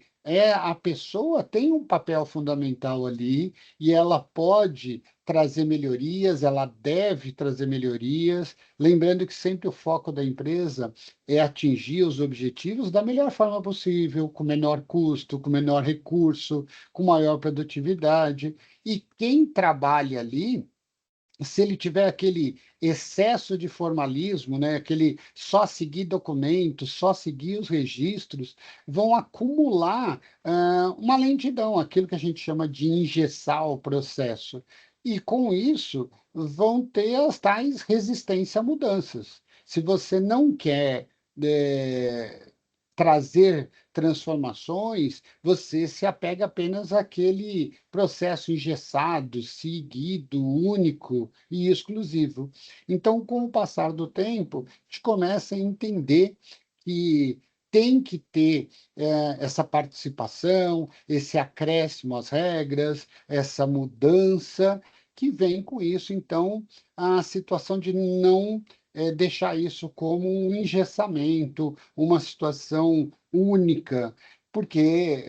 a pessoa tem um papel fundamental ali e ela pode trazer melhorias, ela deve trazer melhorias, lembrando que sempre o foco da empresa é atingir os objetivos da melhor forma possível, com menor custo, com menor recurso, com maior produtividade. E quem trabalha ali, se ele tiver aquele excesso de formalismo, né, aquele só seguir documentos, só seguir os registros, vão acumular uma lentidão, aquilo que a gente chama de engessar o processo. E com isso vão ter as tais resistência a mudanças. Se você não quer trazer transformações, você se apega apenas àquele processo engessado, seguido, único e exclusivo. Então, com o passar do tempo, a gente começa a entender que tem que ter essa participação, esse acréscimo às regras, essa mudança que vem com isso, então, a situação de não deixar isso como um engessamento, uma situação única, porque,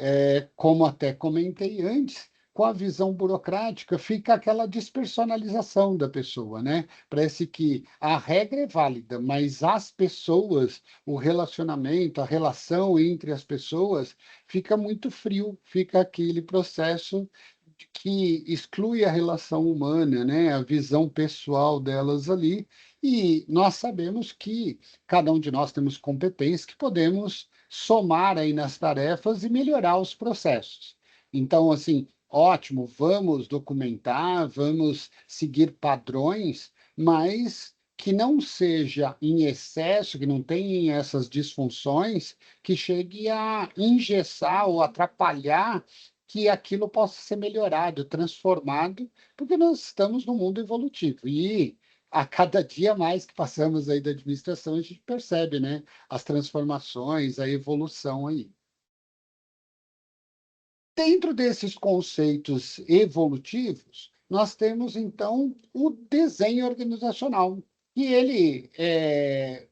como até comentei antes, com a visão burocrática fica aquela despersonalização da pessoa, né? Parece que a regra é válida, mas as pessoas, o relacionamento, a relação entre as pessoas fica muito frio, fica aquele processo que exclui a relação humana, né? A visão pessoal delas ali. E nós sabemos que cada um de nós temos competências que podemos somar aí nas tarefas e melhorar os processos. Então, assim, ótimo, vamos documentar, vamos seguir padrões, mas que não seja em excesso, que não tenha essas disfunções, que chegue a engessar ou atrapalhar que aquilo possa ser melhorado, transformado, porque nós estamos num mundo evolutivo. E a cada dia mais que passamos aí da administração, a gente percebe, né, as transformações, a evolução aí. Dentro desses conceitos evolutivos, nós temos, então, o desenho organizacional, que ele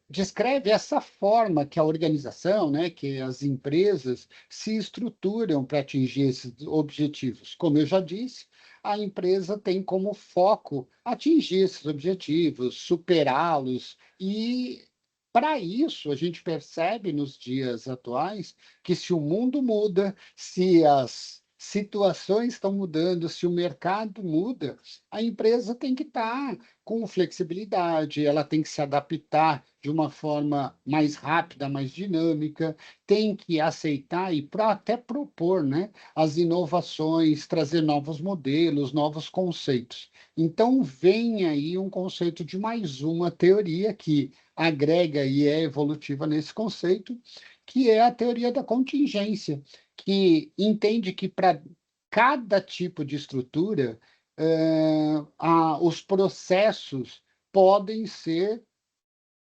descreve essa forma que a organização, né, que as empresas se estruturam para atingir esses objetivos. Como eu já disse, a empresa tem como foco atingir esses objetivos, superá-los e para isso, a gente percebe nos dias atuais que se o mundo muda, se as situações estão mudando, se o mercado muda, a empresa tem que estar com flexibilidade, ela tem que se adaptar de uma forma mais rápida, mais dinâmica, tem que aceitar e até propor, né, as inovações, trazer novos modelos, novos conceitos. Então, vem aí um conceito de mais uma teoria que agrega e é evolutiva nesse conceito, que é a teoria da contingência, que entende que para cada tipo de estrutura, os processos podem ser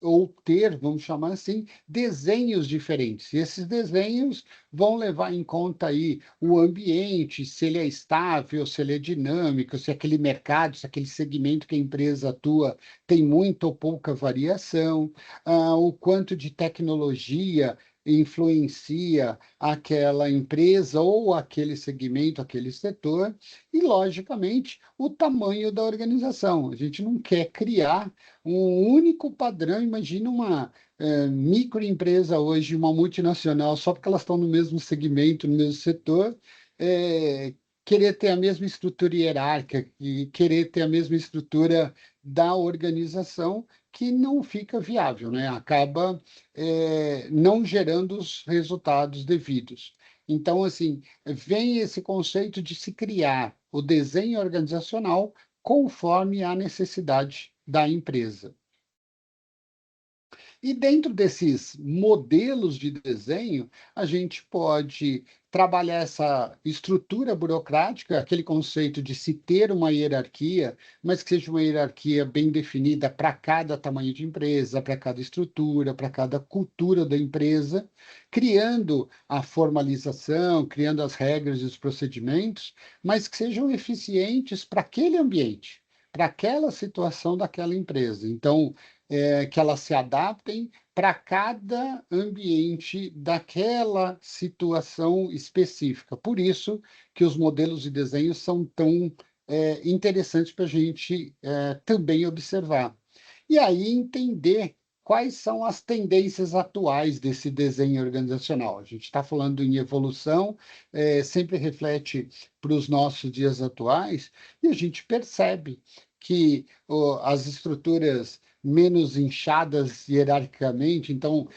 ou ter, vamos chamar assim, desenhos diferentes. E esses desenhos vão levar em conta aí o ambiente, se ele é estável, se ele é dinâmico, se aquele mercado, se aquele segmento que a empresa atua tem muita ou pouca variação, o quanto de tecnologia influencia aquela empresa ou aquele segmento, aquele setor, e, logicamente, o tamanho da organização. A gente não quer criar um único padrão. Imagina uma microempresa hoje, uma multinacional, só porque elas estão no mesmo segmento, no mesmo setor, querer ter a mesma estrutura hierárquica e querer ter a mesma estrutura da organização, que não fica viável, né? Acaba não gerando os resultados devidos. Então, assim, vem esse conceito de se criar o desenho organizacional conforme a necessidade da empresa. E dentro desses modelos de desenho, a gente pode trabalhar essa estrutura burocrática, aquele conceito de se ter uma hierarquia, mas que seja uma hierarquia bem definida para cada tamanho de empresa, para cada estrutura, para cada cultura da empresa, criando a formalização, criando as regras e os procedimentos, mas que sejam eficientes para aquele ambiente, para aquela situação daquela empresa. Então, que elas se adaptem para cada ambiente daquela situação específica. Por isso que os modelos de desenho são tão interessantes para a gente também observar. E aí entender quais são as tendências atuais desse desenho organizacional. A gente está falando em evolução, sempre reflete para os nossos dias atuais, e a gente percebe que as estruturas menos inchadas hierarquicamente, então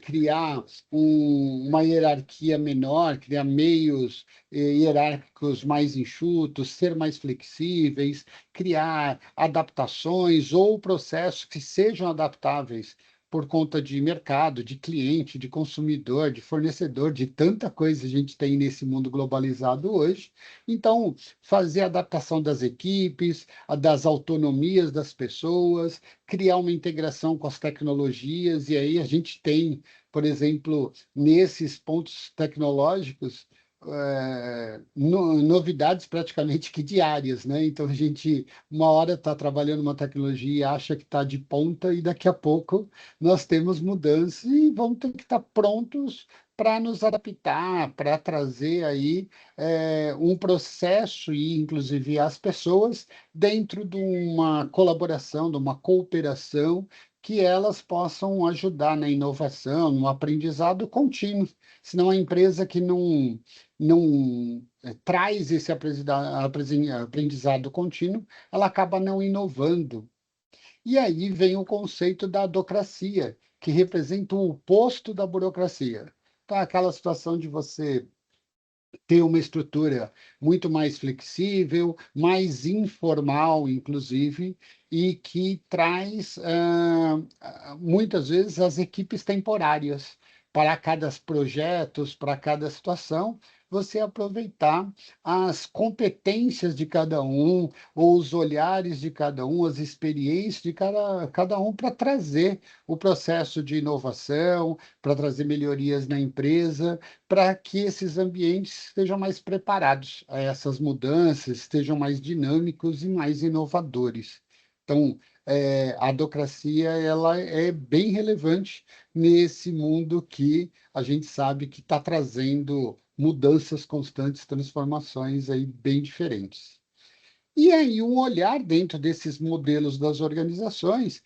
criar uma hierarquia menor, criar meios hierárquicos mais enxutos, ser mais flexíveis, criar adaptações ou processos que sejam adaptáveis por conta de mercado, de cliente, de consumidor, de fornecedor, de tanta coisa a gente tem nesse mundo globalizado hoje. Então, fazer a adaptação das equipes, das autonomias das pessoas, criar uma integração com as tecnologias, e aí a gente tem, por exemplo, nesses pontos tecnológicos, novidades praticamente que diárias, né? Então a gente uma hora está trabalhando uma tecnologia e acha que está de ponta e daqui a pouco nós temos mudanças e vamos ter que estar prontos para nos adaptar, para trazer aí um processo e inclusive as pessoas dentro de uma colaboração, de uma cooperação que elas possam ajudar na inovação, no aprendizado contínuo. Senão a empresa que não traz esse aprendizado contínuo, ela acaba não inovando. E aí vem o conceito da adocracia, que representa o oposto da burocracia. Então, aquela situação de você ter uma estrutura muito mais flexível, mais informal, inclusive, e que traz, muitas vezes, as equipes temporárias para cada projetos, para cada situação, você aproveitar as competências de cada um, ou os olhares de cada um, as experiências de cada um para trazer o processo de inovação, para trazer melhorias na empresa, para que esses ambientes estejam mais preparados a essas mudanças, estejam mais dinâmicos e mais inovadores. Então, a adocracia ela é bem relevante nesse mundo que a gente sabe que está trazendo mudanças constantes, transformações aí bem diferentes. E aí, um olhar dentro desses modelos das organizações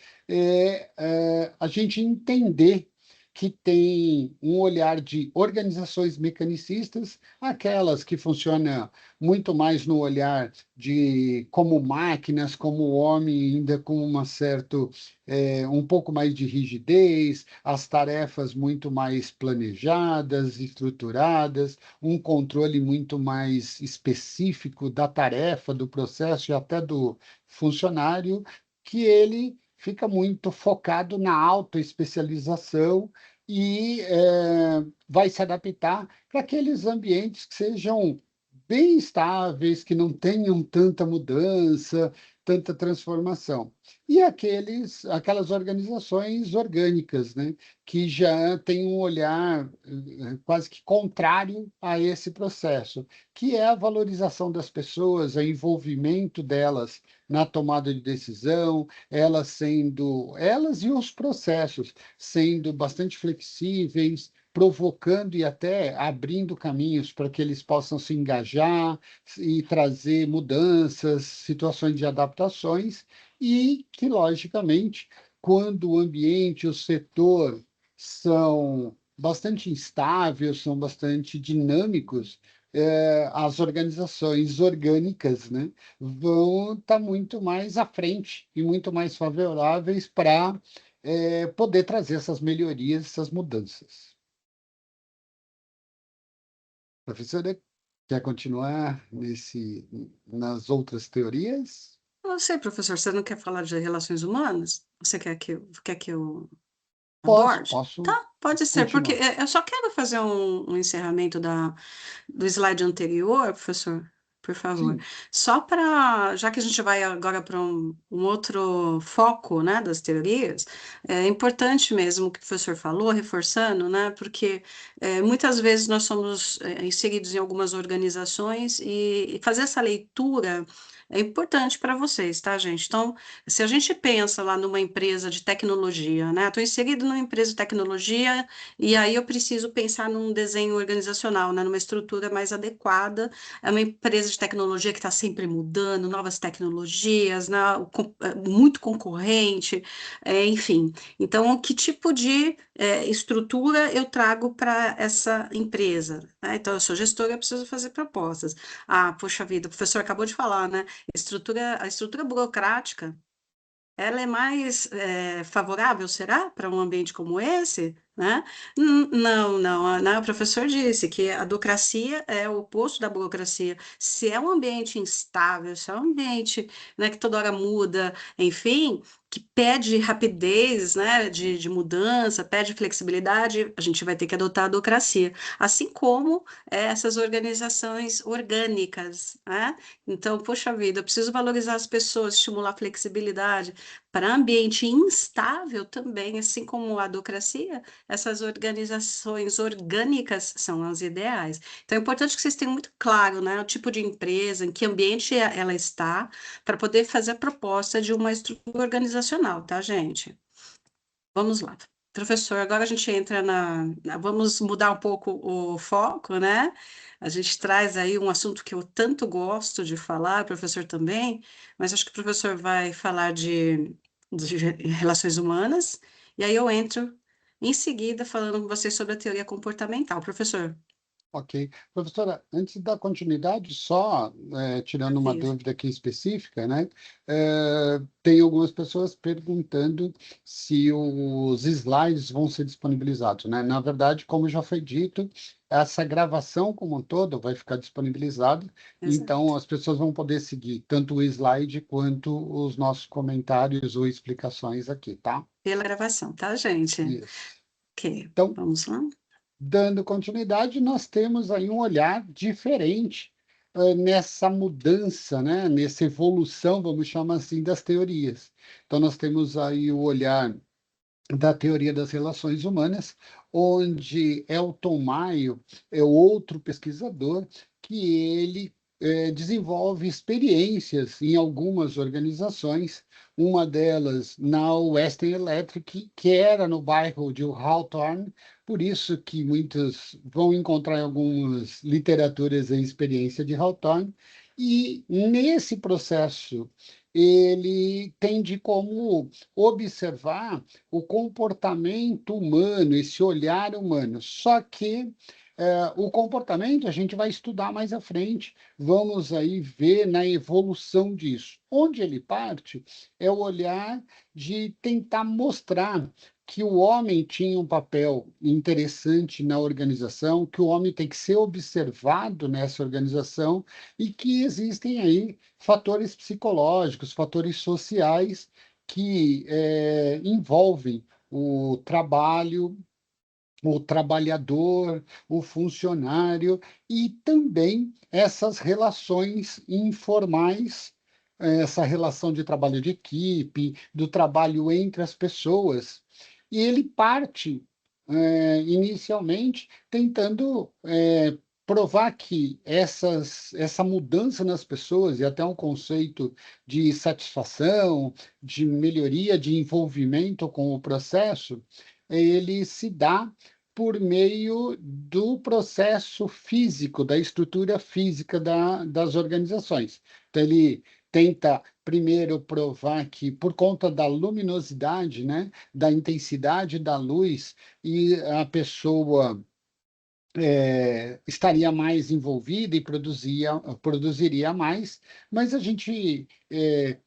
a gente entender que tem um olhar de organizações mecanicistas, aquelas que funcionam muito mais no olhar de como máquinas, como homem, ainda com uma certo, um pouco mais de rigidez, as tarefas muito mais planejadas, estruturadas, um controle muito mais específico da tarefa, do processo e até do funcionário, que ele fica muito focado na autoespecialização e vai se adaptar para aqueles ambientes que sejam bem estáveis, que não tenham tanta mudança, tanta transformação. E aquelas organizações orgânicas, né, que já têm um olhar quase que contrário a esse processo, que é a valorização das pessoas, o envolvimento delas na tomada de decisão, elas e os processos sendo bastante flexíveis, provocando e até abrindo caminhos para que eles possam se engajar e trazer mudanças, situações de adaptações, e que, logicamente, quando o ambiente, o setor são bastante instáveis, são bastante dinâmicos, as organizações orgânicas, né, vão estar muito mais à frente e muito mais favoráveis para poder trazer essas melhorias, essas mudanças. Professora? Quer continuar nas outras teorias? Não sei, professor, você não quer falar de relações humanas? Você quer que eu Posso, aborde? posso Tá, pode ser, porque continuar. eu só quero fazer um encerramento do slide anterior, professor, por favor. Sim, Só para, já que a gente vai agora para um outro foco, né, das teorias, é importante mesmo o que o professor falou, reforçando, né, porque muitas vezes nós somos inseridos em algumas organizações e fazer essa leitura é importante para vocês, tá, gente? Então, se a gente pensa lá numa empresa de tecnologia, né? Estou inserido numa empresa de tecnologia e aí eu preciso pensar num desenho organizacional, né? Numa estrutura mais adequada. É uma empresa de tecnologia que está sempre mudando, novas tecnologias, né? Muito concorrente, enfim. Então, que tipo de estrutura eu trago para essa empresa? Né? Então, eu sou gestora, eu preciso fazer propostas. Ah, poxa vida, o professor acabou de falar, né? A estrutura burocrática, ela é mais favorável, será, para um ambiente como esse? Né? Não, não, o professor disse que a docracia é o oposto da burocracia. Se é um ambiente instável, se é um ambiente, né, que toda hora muda, enfim, que pede rapidez, né, de mudança, pede flexibilidade, a gente vai ter que adotar a docracia. Assim como essas organizações orgânicas, né? Então, poxa vida, eu preciso valorizar as pessoas, estimular a flexibilidade. Para ambiente instável também, assim como a adocracia, essas organizações orgânicas são as ideais. Então, é importante que vocês tenham muito claro, né, o tipo de empresa, em que ambiente ela está, para poder fazer a proposta de uma estrutura organizacional, tá, gente? Vamos lá. Professor, agora a gente entra vamos mudar um pouco o foco, né? A gente traz aí um assunto que eu tanto gosto de falar, o professor também, mas acho que o professor vai falar de relações humanas, e aí eu entro em seguida falando com vocês sobre a teoria comportamental. Professor, ok. Professora, antes da continuidade, só tirando uma maravilha. dúvida aqui específica, né? Tem algumas pessoas perguntando se os slides vão ser disponibilizados, né? Na verdade, como já foi dito, essa gravação como um todo vai ficar disponibilizada, Exato. então as pessoas vão poder seguir tanto o slide quanto os nossos comentários ou explicações aqui, tá? Pela gravação, tá, gente? Isso. Ok, Então, vamos lá? dando continuidade, nós temos aí um olhar diferente nessa mudança, né? Nessa evolução, vamos chamar assim, das teorias. Então, nós temos aí o olhar da teoria das relações humanas, onde Elton Maio é outro pesquisador que ele desenvolve experiências em algumas organizações, uma delas na Western Electric, que era no bairro de Hawthorne, por isso que muitos vão encontrar em algumas literaturas a experiência de Hawthorne, e nesse processo ele tem de como observar o comportamento humano, esse olhar humano. Só que o comportamento a gente vai estudar mais à frente, vamos aí ver na evolução disso. Onde ele parte é o olhar de tentar mostrar que o homem tinha um papel interessante na organização, que o homem tem que ser observado nessa organização e que existem aí fatores psicológicos, fatores sociais que envolvem o trabalho, o trabalhador, o funcionário e também essas relações informais, essa relação de trabalho de equipe, do trabalho entre as pessoas. E ele parte, inicialmente, tentando provar que essa mudança nas pessoas e até um conceito de satisfação, de melhoria, de envolvimento com o processo, ele se dá por meio do processo físico, da estrutura física das organizações. Então, ele tenta primeiro provar que, por conta da luminosidade, né, da intensidade da luz, e a pessoa estaria mais envolvida e produziria mais, mas a gente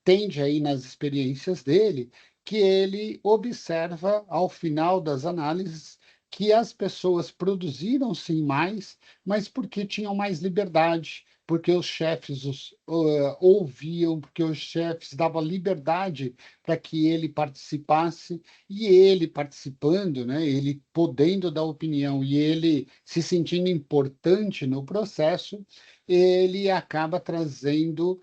tende aí nas experiências dele que ele observa, ao final das análises, que as pessoas produziram sim mais, mas porque tinham mais liberdade, porque os chefes ouviam, porque os chefes davam liberdade para que ele participasse, e ele participando, né, ele podendo dar opinião e ele se sentindo importante no processo, ele acaba trazendo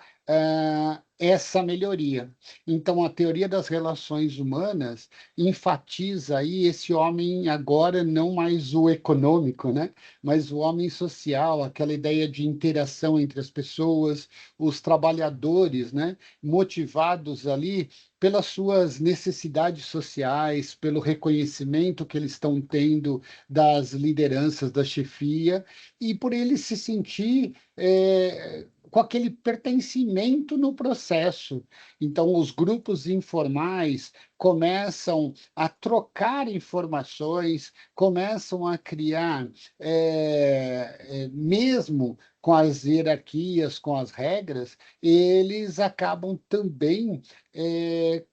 essa melhoria. Então, a teoria das relações humanas enfatiza aí esse homem agora não mais o econômico, né? Mas o homem social, aquela ideia de interação entre as pessoas, os trabalhadores, né? Motivados ali pelas suas necessidades sociais, pelo reconhecimento que eles estão tendo das lideranças da chefia e por ele se sentir com aquele pertencimento no processo. Então, os grupos informais começam a trocar informações, começam a criar, mesmo com as hierarquias, com as regras, eles acabam também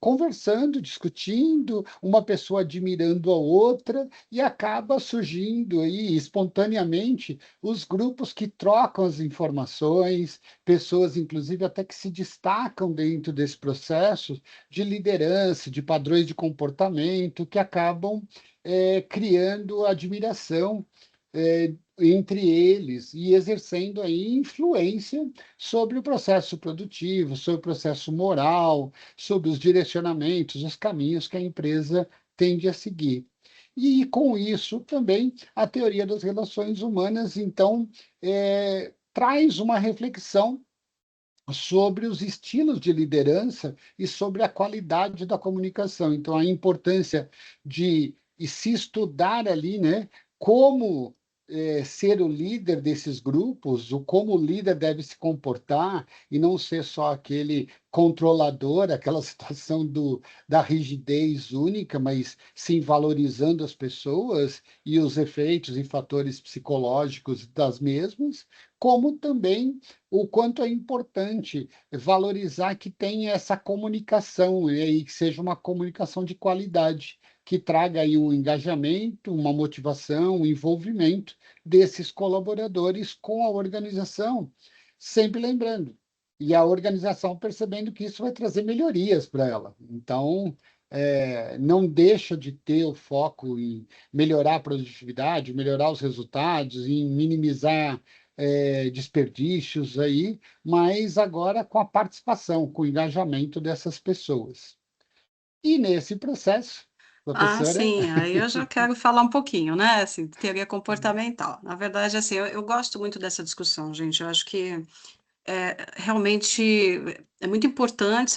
conversando, discutindo, uma pessoa admirando a outra, e acaba surgindo aí espontaneamente os grupos que trocam as informações, pessoas, inclusive, até que se destacam dentro desse processo de liderança, de padrões de comportamento, que acabam criando admiração entre eles e exercendo aí influência sobre o processo produtivo, sobre o processo moral, sobre os direcionamentos, os caminhos que a empresa tende a seguir. E com isso também a teoria das relações humanas, então, traz uma reflexão sobre os estilos de liderança e sobre a qualidade da comunicação. Então, a importância de se estudar ali, né, como ser o líder desses grupos, o como o líder deve se comportar e não ser só aquele controlador, aquela situação da rigidez única, mas sim valorizando as pessoas e os efeitos e fatores psicológicos das mesmas, como também o quanto é importante valorizar que tenha essa comunicação, né, e que seja uma comunicação de qualidade, que traga aí um engajamento, uma motivação, um envolvimento desses colaboradores com a organização, sempre lembrando, e a organização percebendo que isso vai trazer melhorias para ela. Então, não deixa de ter o foco em melhorar a produtividade, melhorar os resultados, em minimizar desperdícios aí, mas agora com a participação, com o engajamento dessas pessoas. E nesse processo, Ah, professora, sim, aí eu já quero falar um pouquinho, né, assim, teoria comportamental. Na verdade, assim, eu gosto muito dessa discussão, gente, eu acho que realmente é muito importante,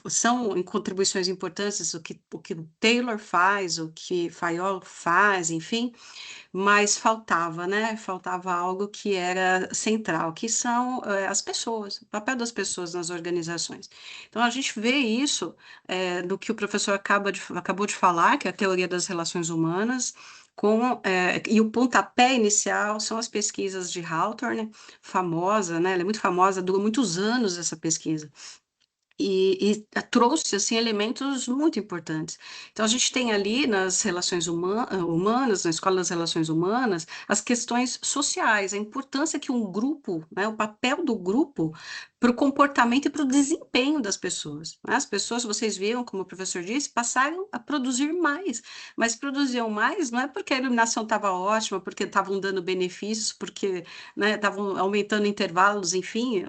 são contribuições importantes o que o Taylor faz, o que Fayol faz, enfim, mas faltava, né, faltava algo que era central, que são, as pessoas, o papel das pessoas nas organizações. Então a gente vê isso, do que o professor acabou de falar, que é a teoria das relações humanas, e o pontapé inicial são as pesquisas de Hawthorne, famosa, né, ela é muito famosa, durou muitos anos essa pesquisa. E trouxe, assim, elementos muito importantes. Então, a gente tem ali nas relações humanas, na Escola das Relações Humanas, as questões sociais, a importância que um grupo, né, o papel do grupo para o comportamento e para o desempenho das pessoas, né? As pessoas, vocês viram, como o professor disse, passaram a produzir mais, mas produziam mais não é porque a iluminação estava ótima, porque estavam dando benefícios, porque, né, estavam aumentando intervalos, enfim,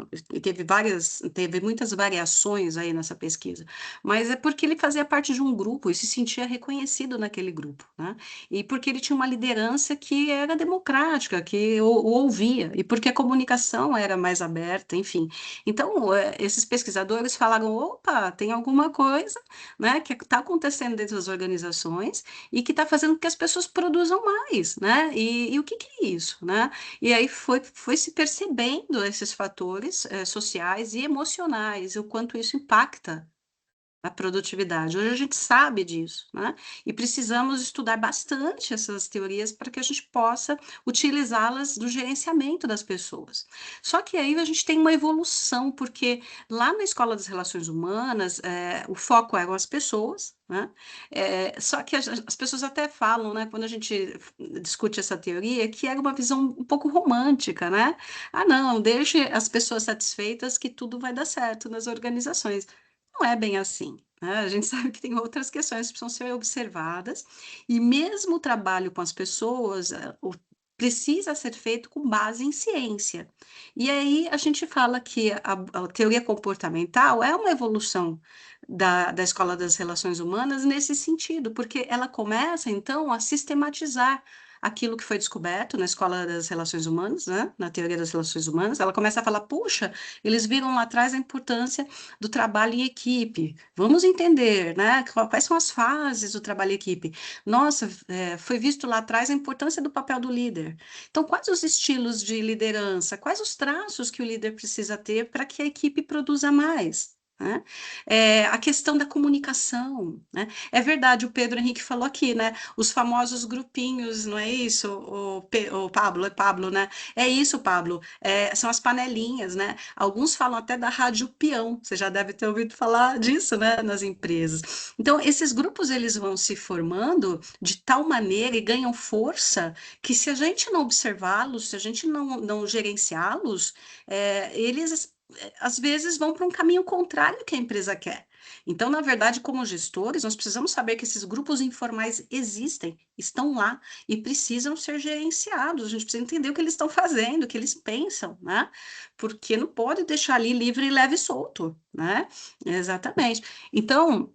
teve muitas variações aí nessa pesquisa, mas é porque ele fazia parte de um grupo e se sentia reconhecido naquele grupo, né? E porque ele tinha uma liderança que era democrática, que o ouvia, e porque a comunicação era mais aberta, enfim. Então, esses pesquisadores falaram: opa, tem alguma coisa, né, que está acontecendo dentro das organizações e que está fazendo com que as pessoas produzam mais, né? E o que que é isso, né? E aí foi se percebendo esses fatores sociais e emocionais, e o quanto isso impacta a produtividade. Hoje a gente sabe disso, né? E precisamos estudar bastante essas teorias para que a gente possa utilizá-las no gerenciamento das pessoas. Só que aí a gente tem uma evolução, porque lá na Escola das Relações Humanas, o foco eram as pessoas, né? Só que as pessoas até falam, né, quando a gente discute essa teoria, que era uma visão um pouco romântica, né? Ah, não, deixe as pessoas satisfeitas que tudo vai dar certo nas organizações. Não é bem assim, né, a gente sabe que tem outras questões que precisam ser observadas, e mesmo o trabalho com as pessoas, precisa ser feito com base em ciência. E aí a gente fala que a teoria comportamental é uma evolução da Escola das Relações Humanas nesse sentido, porque ela começa, então, a sistematizar aquilo que foi descoberto na Escola das Relações Humanas, né, na teoria das relações humanas. Ela começa a falar: "Puxa, eles viram lá atrás a importância do trabalho em equipe. Vamos entender, né, quais são as fases do trabalho em equipe. Nossa, foi visto lá atrás a importância do papel do líder. Então, quais os estilos de liderança? Quais os traços que o líder precisa ter para que a equipe produza mais?" Né? A questão da comunicação, né? É verdade, o Pedro Henrique falou aqui, né? Os famosos grupinhos, não é isso? O Pablo, é Pablo, né? É isso, Pablo. São as panelinhas, né? Alguns falam até da rádio peão. Você já deve ter ouvido falar disso, né? Nas empresas. Então, esses grupos eles vão se formando de tal maneira e ganham força que, se a gente não observá-los, se a gente não gerenciá-los, eles às vezes vão para um caminho contrário do que a empresa quer. Então, na verdade, como gestores, nós precisamos saber que esses grupos informais existem, estão lá e precisam ser gerenciados. A gente precisa entender o que eles estão fazendo, o que eles pensam, né? Porque não pode deixar ali livre e leve e solto, né? Exatamente. Então,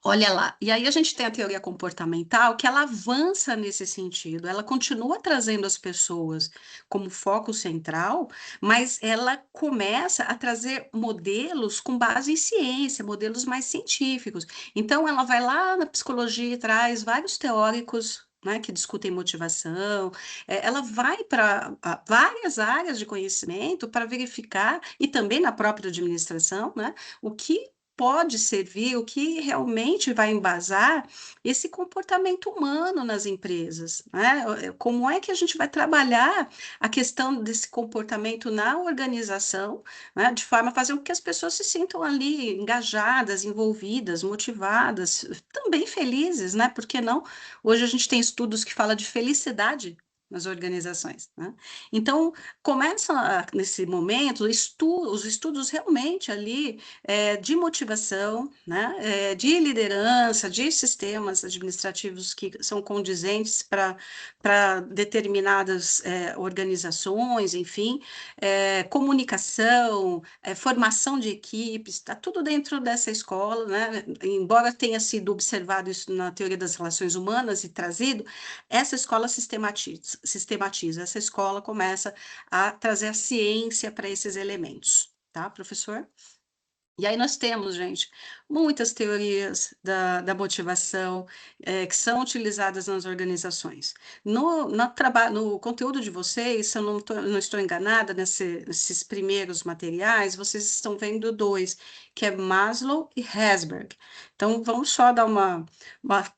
olha lá, e aí a gente tem a teoria comportamental que ela avança nesse sentido, ela continua trazendo as pessoas como foco central, mas ela começa a trazer modelos com base em ciência, modelos mais científicos. Então ela vai lá na psicologia e traz vários teóricos, né, que discutem motivação, ela vai para várias áreas de conhecimento para verificar, e também na própria administração, né, o que pode servir, o que realmente vai embasar esse comportamento humano nas empresas, né? Como é que a gente vai trabalhar a questão desse comportamento na organização, né? De forma a fazer com que as pessoas se sintam ali engajadas, envolvidas, motivadas, também felizes, né? Porque não? Hoje a gente tem estudos que falam de felicidade nas organizações, né? Então, começa nesse momento os estudos realmente ali de motivação, né, de liderança, de sistemas administrativos que são condizentes para determinadas organizações, enfim, comunicação, formação de equipes, está tudo dentro dessa escola, né? Embora tenha sido observado isso na teoria das relações humanas e trazido, essa escola sistematiza, essa escola começa a trazer a ciência para esses elementos, tá, professor? E aí nós temos, gente, muitas teorias da motivação que são utilizadas nas organizações. No conteúdo de vocês, se eu não estou enganada, nesses primeiros materiais, vocês estão vendo dois, que é Maslow e Herzberg. Então, vamos só dar uma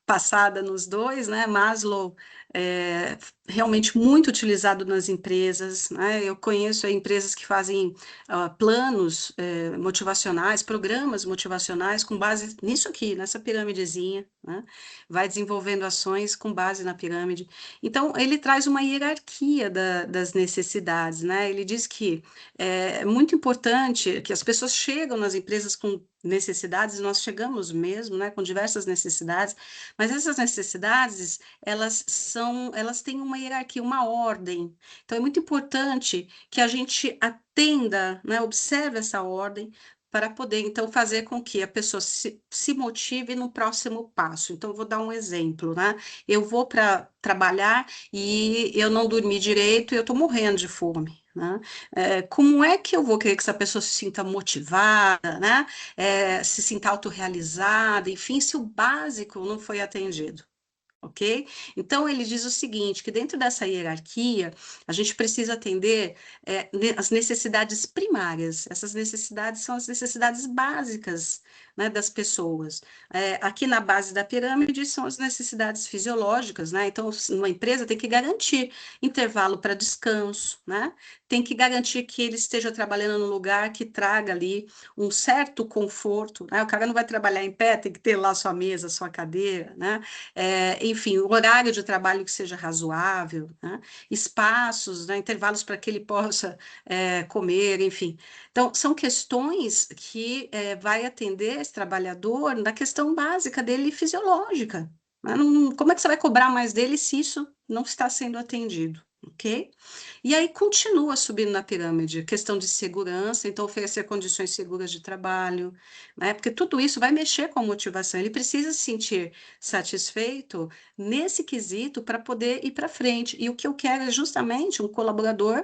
passada nos dois, né? Maslow é realmente muito utilizado nas empresas, né? Eu conheço empresas que fazem planos motivacionais, programas motivacionais com base nisso aqui, nessa pirâmidezinha, né? Vai desenvolvendo ações com base na pirâmide. Então, ele traz uma hierarquia das necessidades, né? Ele diz que é muito importante que as pessoas chegam nas empresas com necessidades, e nós chegamos mesmo, né, com diversas necessidades, mas essas necessidades, elas têm uma hierarquia, uma ordem. Então, é muito importante que a gente atenda, né, observe essa ordem para poder, então, fazer com que a pessoa se motive no próximo passo. Então, vou dar um exemplo, né? Eu vou para trabalhar e eu não dormi direito e eu estou morrendo de fome. Né? Como é que eu vou querer que essa pessoa se sinta motivada, né? Se sinta autorrealizada, enfim, se o básico não foi atendido? Ok? Então, ele diz o seguinte, que dentro dessa hierarquia, a gente precisa atender as necessidades primárias. Essas necessidades são as necessidades básicas, né, das pessoas. Aqui na base da pirâmide são as necessidades fisiológicas, né? Então, uma empresa tem que garantir intervalo para descanso, né? Tem que garantir que ele esteja trabalhando num lugar que traga ali um certo conforto, né? O cara não vai trabalhar em pé, tem que ter lá sua mesa, sua cadeira, né? Enfim, o horário de trabalho que seja razoável, né? Espaços, né? Intervalos para que ele possa comer, enfim. Então, são questões que vai atender esse trabalhador na questão básica dele fisiológica. Né? Como é que você vai cobrar mais dele se isso não está sendo atendido? Ok? E aí continua subindo na pirâmide, questão de segurança, então oferecer condições seguras de trabalho, né? Porque tudo isso vai mexer com a motivação. Ele precisa se sentir satisfeito nesse quesito para poder ir para frente. E o que eu quero é justamente um colaborador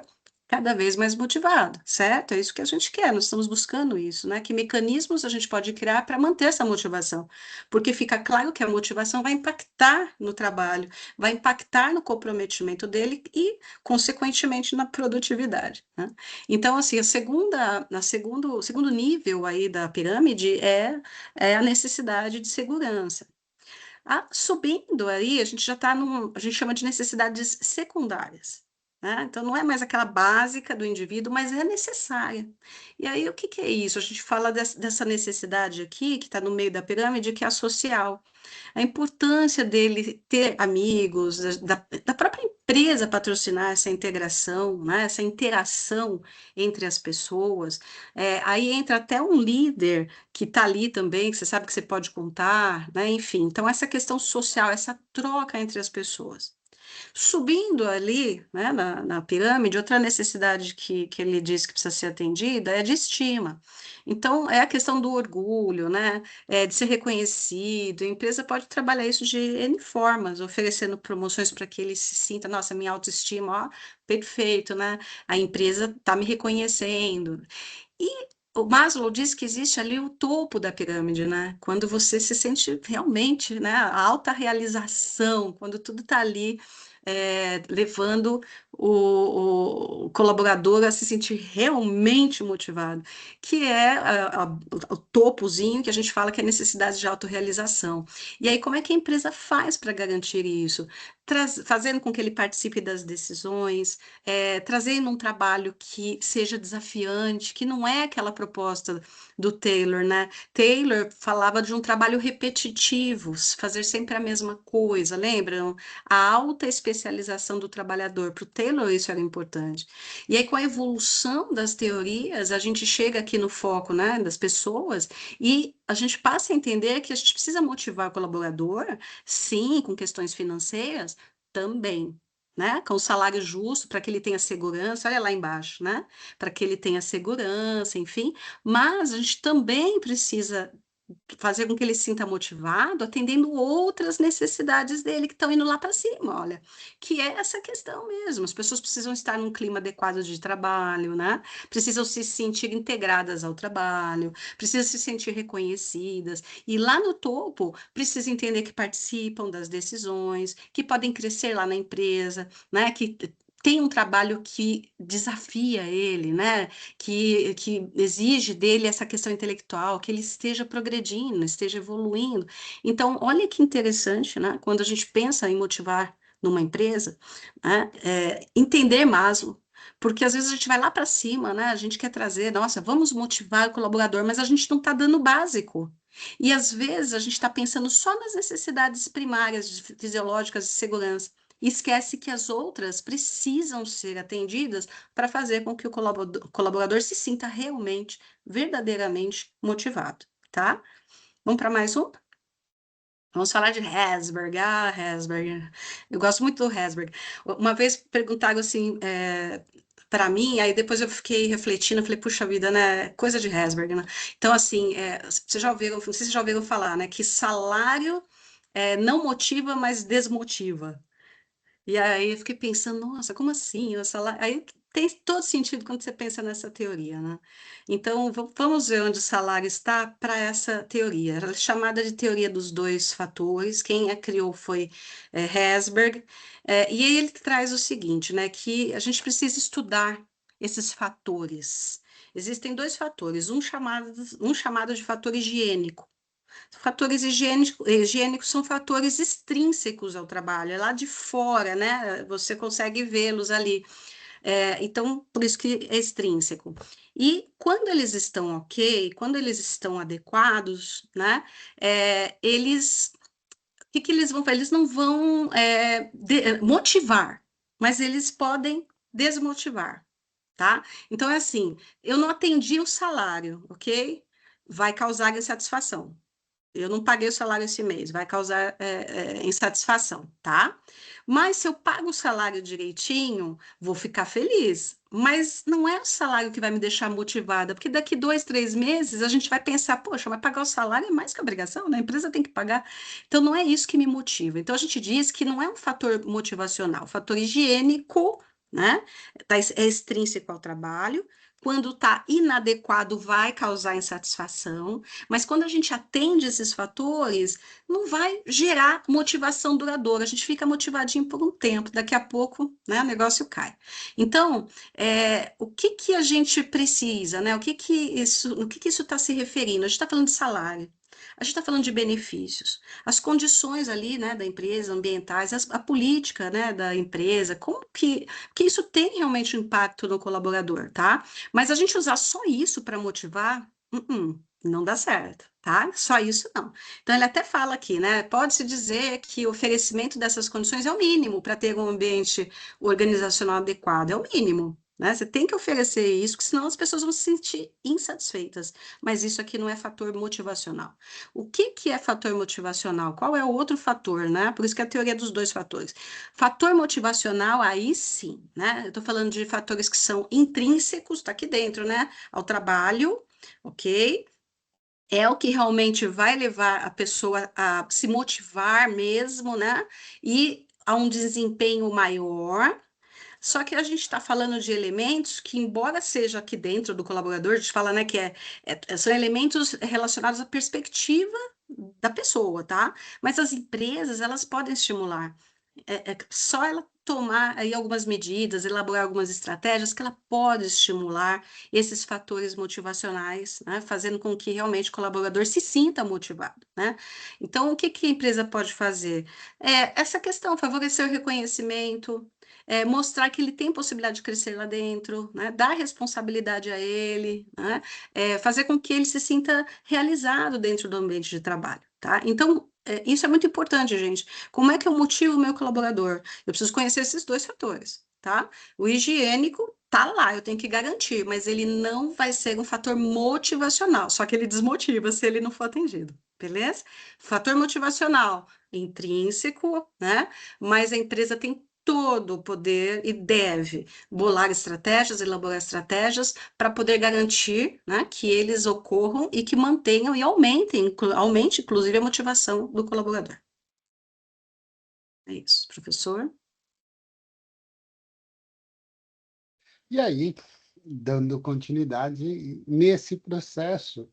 cada vez mais motivado, certo? É isso que a gente quer, nós estamos buscando isso, né? Que mecanismos a gente pode criar para manter essa motivação? Porque fica claro que a motivação vai impactar no trabalho, vai impactar no comprometimento dele e, consequentemente, na produtividade, né? Então, assim, o segundo nível aí da pirâmide é a necessidade de segurança. Subindo aí, a gente já está a gente chama de necessidades secundárias, né? Então, não é mais aquela básica do indivíduo, mas é necessária. E aí, o que que é isso? A gente fala dessa necessidade aqui, que está no meio da pirâmide, que é a social. A importância dele ter amigos, da própria empresa patrocinar essa integração, né, essa interação entre as pessoas. Aí entra até um líder que está ali também, que você sabe que você pode contar, né, enfim. Então, essa questão social, essa troca entre as pessoas. Subindo ali, né, na pirâmide, outra necessidade que ele diz que precisa ser atendida é de estima. Então, é a questão do orgulho, né, de ser reconhecido. A empresa pode trabalhar isso de N formas, oferecendo promoções para que ele se sinta, nossa, minha autoestima, ó, perfeito, né? A empresa está me reconhecendo. E o Maslow diz que existe ali o topo da pirâmide, né? Quando você se sente realmente, né? A alta realização, quando tudo está ali levando o colaborador a se sentir realmente motivado, que é o topozinho que a gente fala que é necessidade de autorrealização. E aí, como é que a empresa faz para garantir isso? Fazendo com que ele participe das decisões, trazendo um trabalho que seja desafiante, que não é aquela proposta do Taylor, né? Taylor falava de um trabalho repetitivo, fazer sempre a mesma coisa, lembram? A alta especialização do trabalhador. Para o Taylor, isso era importante. E aí, com a evolução das teorias, a gente chega aqui no foco, né, das pessoas e a gente passa a entender que a gente precisa motivar o colaborador, sim, com questões financeiras, também, né? Com o salário justo para que ele tenha segurança, olha lá embaixo, né? Para que ele tenha segurança, enfim, mas a gente também precisa fazer com que ele se sinta motivado, atendendo outras necessidades dele que estão indo lá para cima, olha, que é essa questão mesmo. As pessoas precisam estar num clima adequado de trabalho, né? Precisam se sentir integradas ao trabalho, precisam se sentir reconhecidas. E lá no topo, precisa entender que participam das decisões, que podem crescer lá na empresa, né? Que tem um trabalho que desafia ele, né? Que exige dele essa questão intelectual, que ele esteja progredindo, esteja evoluindo. Então, olha que interessante, né? Quando a gente pensa em motivar numa empresa, né? Entender Maslow. Porque às vezes a gente vai lá para cima, né? A gente quer trazer, nossa, vamos motivar o colaborador, mas a gente não está dando o básico. E às vezes a gente está pensando só nas necessidades primárias, fisiológicas de segurança, e esquece que as outras precisam ser atendidas para fazer com que o colaborador se sinta realmente, verdadeiramente motivado, tá? Vamos para mais um? Vamos falar de Herzberg. Herzberg. Eu gosto muito do Herzberg. Uma vez perguntaram assim para mim, aí depois eu fiquei refletindo, falei, puxa vida, né? Coisa de Herzberg, né? Então, assim, vocês já ouviram, não sei se vocês já ouviram falar, né? Que salário não motiva, mas desmotiva. E aí eu fiquei pensando, nossa, como assim? O salário... Aí tem todo sentido quando você pensa nessa teoria, né? Então, vamos ver onde o salário está para essa teoria. Ela é chamada de teoria dos dois fatores. Quem a criou foi Herzberg. E aí ele traz o seguinte, né? Que a gente precisa estudar esses fatores. existem dois fatores, um chamado de fator higiênico. Fatores higiênicos são fatores extrínsecos ao trabalho, é lá de fora, né? Você consegue vê-los ali. Então, por isso que é extrínseco. E quando eles estão ok, quando eles estão adequados, né? Eles, o que que eles vão fazer? Eles não vão motivar, mas eles podem desmotivar, tá? Então, é assim, eu não atendi o salário, ok? Vai causar insatisfação. Eu não paguei o salário esse mês, vai causar insatisfação, tá? Mas se eu pago o salário direitinho, vou ficar feliz. Mas não é o salário que vai me deixar motivada, porque daqui 2, 3 meses a gente vai pensar, poxa, mas pagar o salário é mais que obrigação, né? A empresa tem que pagar. Então não é isso que me motiva. Então a gente diz que não é um fator motivacional, fator higiênico, né? É extrínseco ao trabalho. Quando está inadequado, vai causar insatisfação. Mas quando a gente atende esses fatores, não vai gerar motivação duradoura. A gente fica motivadinho por um tempo, daqui a pouco, né, o negócio cai. Então, o que que a gente precisa, né? O que que isso está se referindo? A gente está falando de salário. A gente está falando de benefícios, as condições ali, né, da empresa, ambientais, a política, né, da empresa, como que isso tem realmente um impacto no colaborador, tá? Mas a gente usar só isso para motivar, não dá certo, tá? Só isso não. Então, ele até fala aqui, né? Pode-se dizer que o oferecimento dessas condições é o mínimo para ter um ambiente organizacional adequado, é o mínimo. Né? Você tem que oferecer isso, porque senão as pessoas vão se sentir insatisfeitas. Mas isso aqui não é fator motivacional. O que que é fator motivacional? Qual é o outro fator, né? Por isso que é a teoria dos dois fatores. Fator motivacional, aí sim, né? Eu estou falando de fatores que são intrínsecos, tá aqui dentro, né? Ao trabalho, ok? É o que realmente vai levar a pessoa a se motivar mesmo, né? E a um desempenho maior. Só que a gente está falando de elementos que, embora seja aqui dentro do colaborador, a gente fala, né, que são elementos relacionados à perspectiva da pessoa, tá? Mas as empresas, elas podem estimular. Só ela tomar aí algumas medidas, elaborar algumas estratégias que ela pode estimular esses fatores motivacionais, né, fazendo com que realmente o colaborador se sinta motivado, né? Então, o que que a empresa pode fazer? Essa questão, favorecer o reconhecimento, mostrar que ele tem possibilidade de crescer lá dentro, né? Dar responsabilidade a ele, né? Fazer com que ele se sinta realizado dentro do ambiente de trabalho, tá? Então, isso é muito importante, gente. Como é que eu motivo o meu colaborador? Eu preciso conhecer esses dois fatores, tá? O higiênico tá lá, eu tenho que garantir, mas ele não vai ser um fator motivacional, só que ele desmotiva se ele não for atendido, beleza? Fator motivacional intrínseco, né? Mas a empresa tem todo o poder e deve bolar estratégias, elaborar estratégias para poder garantir, né, que eles ocorram e que mantenham e aumente, inclusive, a motivação do colaborador. É isso, professor. E aí, dando continuidade, nesse processo,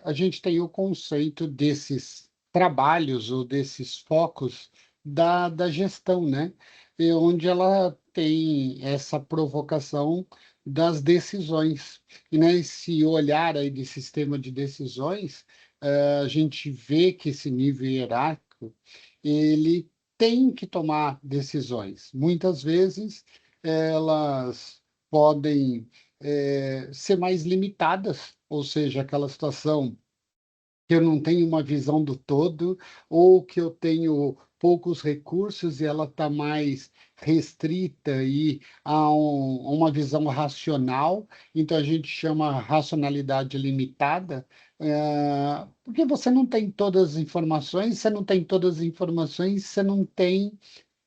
a gente tem o conceito desses trabalhos ou desses focos da gestão, né? E onde ela tem essa provocação das decisões. E nesse olhar aí de sistema de decisões, a gente vê que esse nível hierárquico, ele tem que tomar decisões. Muitas vezes, elas podem ser mais limitadas, ou seja, aquela situação que eu não tenho uma visão do todo, ou que eu tenho poucos recursos e ela está mais restrita aí a uma visão racional, então a gente chama racionalidade limitada, porque você não tem todas as informações, você não tem todas as informações, você não tem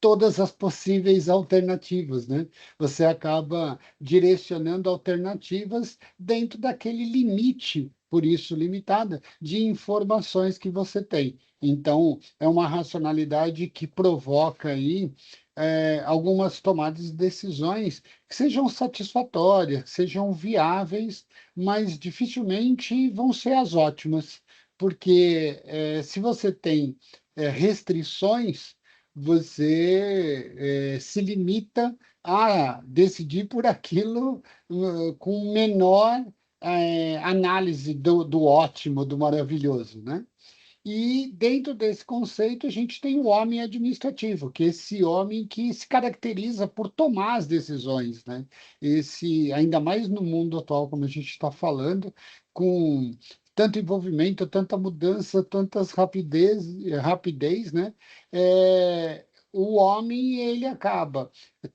todas as possíveis alternativas, né? Você acaba direcionando alternativas dentro daquele limite, por isso limitada, de informações que você tem. Então, é uma racionalidade que provoca aí algumas tomadas de decisões que sejam satisfatórias, sejam viáveis, mas dificilmente vão ser as ótimas, porque se você tem restrições, você se limita a decidir por aquilo com menor análise do ótimo, do maravilhoso, né? E dentro desse conceito, a gente tem o homem administrativo, que é esse homem que se caracteriza por tomar as decisões, né? Esse, ainda mais no mundo atual, como a gente está falando, com tanto envolvimento, tanta mudança, tantas rapidez, né? É, o homem ele acaba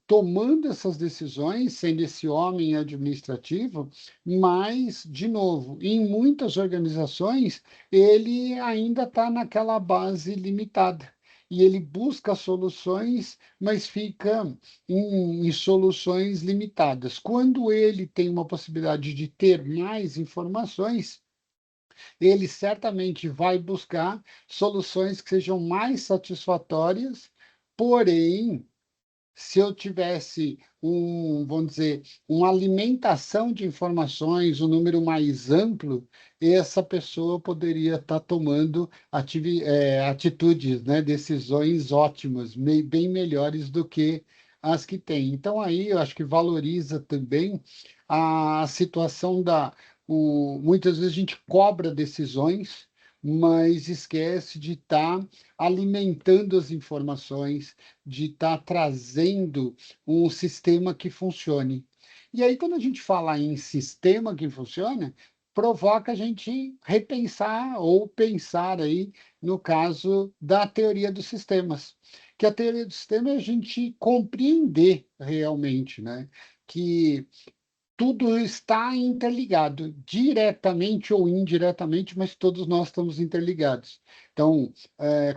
tomando essas decisões, sendo esse homem administrativo, mas, de novo, em muitas organizações ele ainda está naquela base limitada. E ele busca soluções, mas fica em soluções limitadas. Quando ele tem uma possibilidade de ter mais informações, ele certamente vai buscar soluções que sejam mais satisfatórias, porém se eu tivesse vamos dizer, uma alimentação de informações, um número mais amplo, essa pessoa poderia estar tomando atitudes, né, decisões ótimas, bem melhores do que as que tem. Então, aí eu acho que valoriza também a situação muitas vezes a gente cobra decisões, mas esquece de estar alimentando as informações, de estar trazendo um sistema que funcione. E aí, quando a gente fala em sistema que funciona, provoca a gente repensar ou pensar aí no caso da teoria dos sistemas. Que a teoria do sistema é a gente compreender realmente, né? Que tudo está interligado, diretamente ou indiretamente, mas todos nós estamos interligados. Então,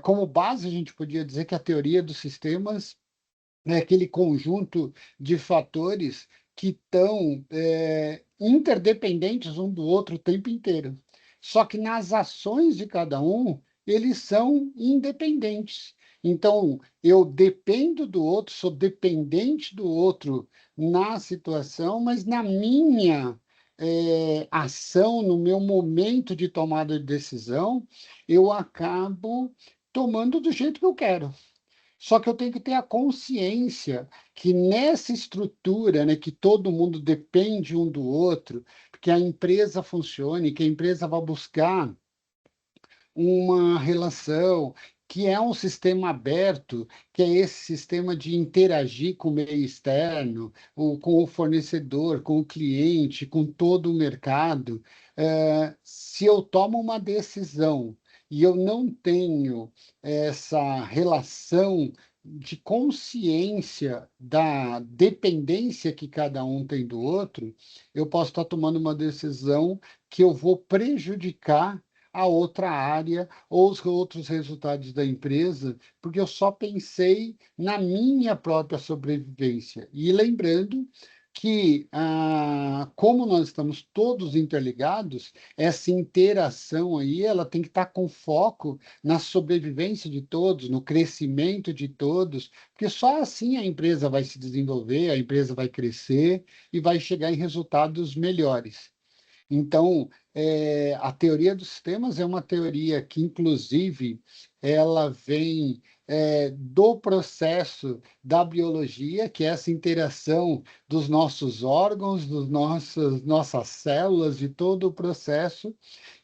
como base, a gente podia dizer que a teoria dos sistemas é aquele conjunto de fatores que estão interdependentes um do outro o tempo inteiro. Só que nas ações de cada um, eles são independentes. Então, eu dependo do outro, sou dependente do outro na situação, mas na minha ação, no meu momento de tomada de decisão, eu acabo tomando do jeito que eu quero. Só que eu tenho que ter a consciência que nessa estrutura, né, que todo mundo depende um do outro, que a empresa funcione, que a empresa vai buscar uma relação, que é um sistema aberto, que é esse sistema de interagir com o meio externo, com o fornecedor, com o cliente, com todo o mercado. Se eu tomo uma decisão e eu não tenho essa relação de consciência da dependência que cada um tem do outro, eu posso estar tomando uma decisão que eu vou prejudicar a outra área ou os outros resultados da empresa, porque eu só pensei na minha própria sobrevivência. E lembrando que, como nós estamos todos interligados, essa interação aí, ela tem que estar com foco na sobrevivência de todos, no crescimento de todos, porque só assim a empresa vai se desenvolver, a empresa vai crescer e vai chegar em resultados melhores. Então, a teoria dos sistemas é uma teoria que, inclusive, ela vem do processo da biologia, que é essa interação dos nossos órgãos, nossas células, de todo o processo,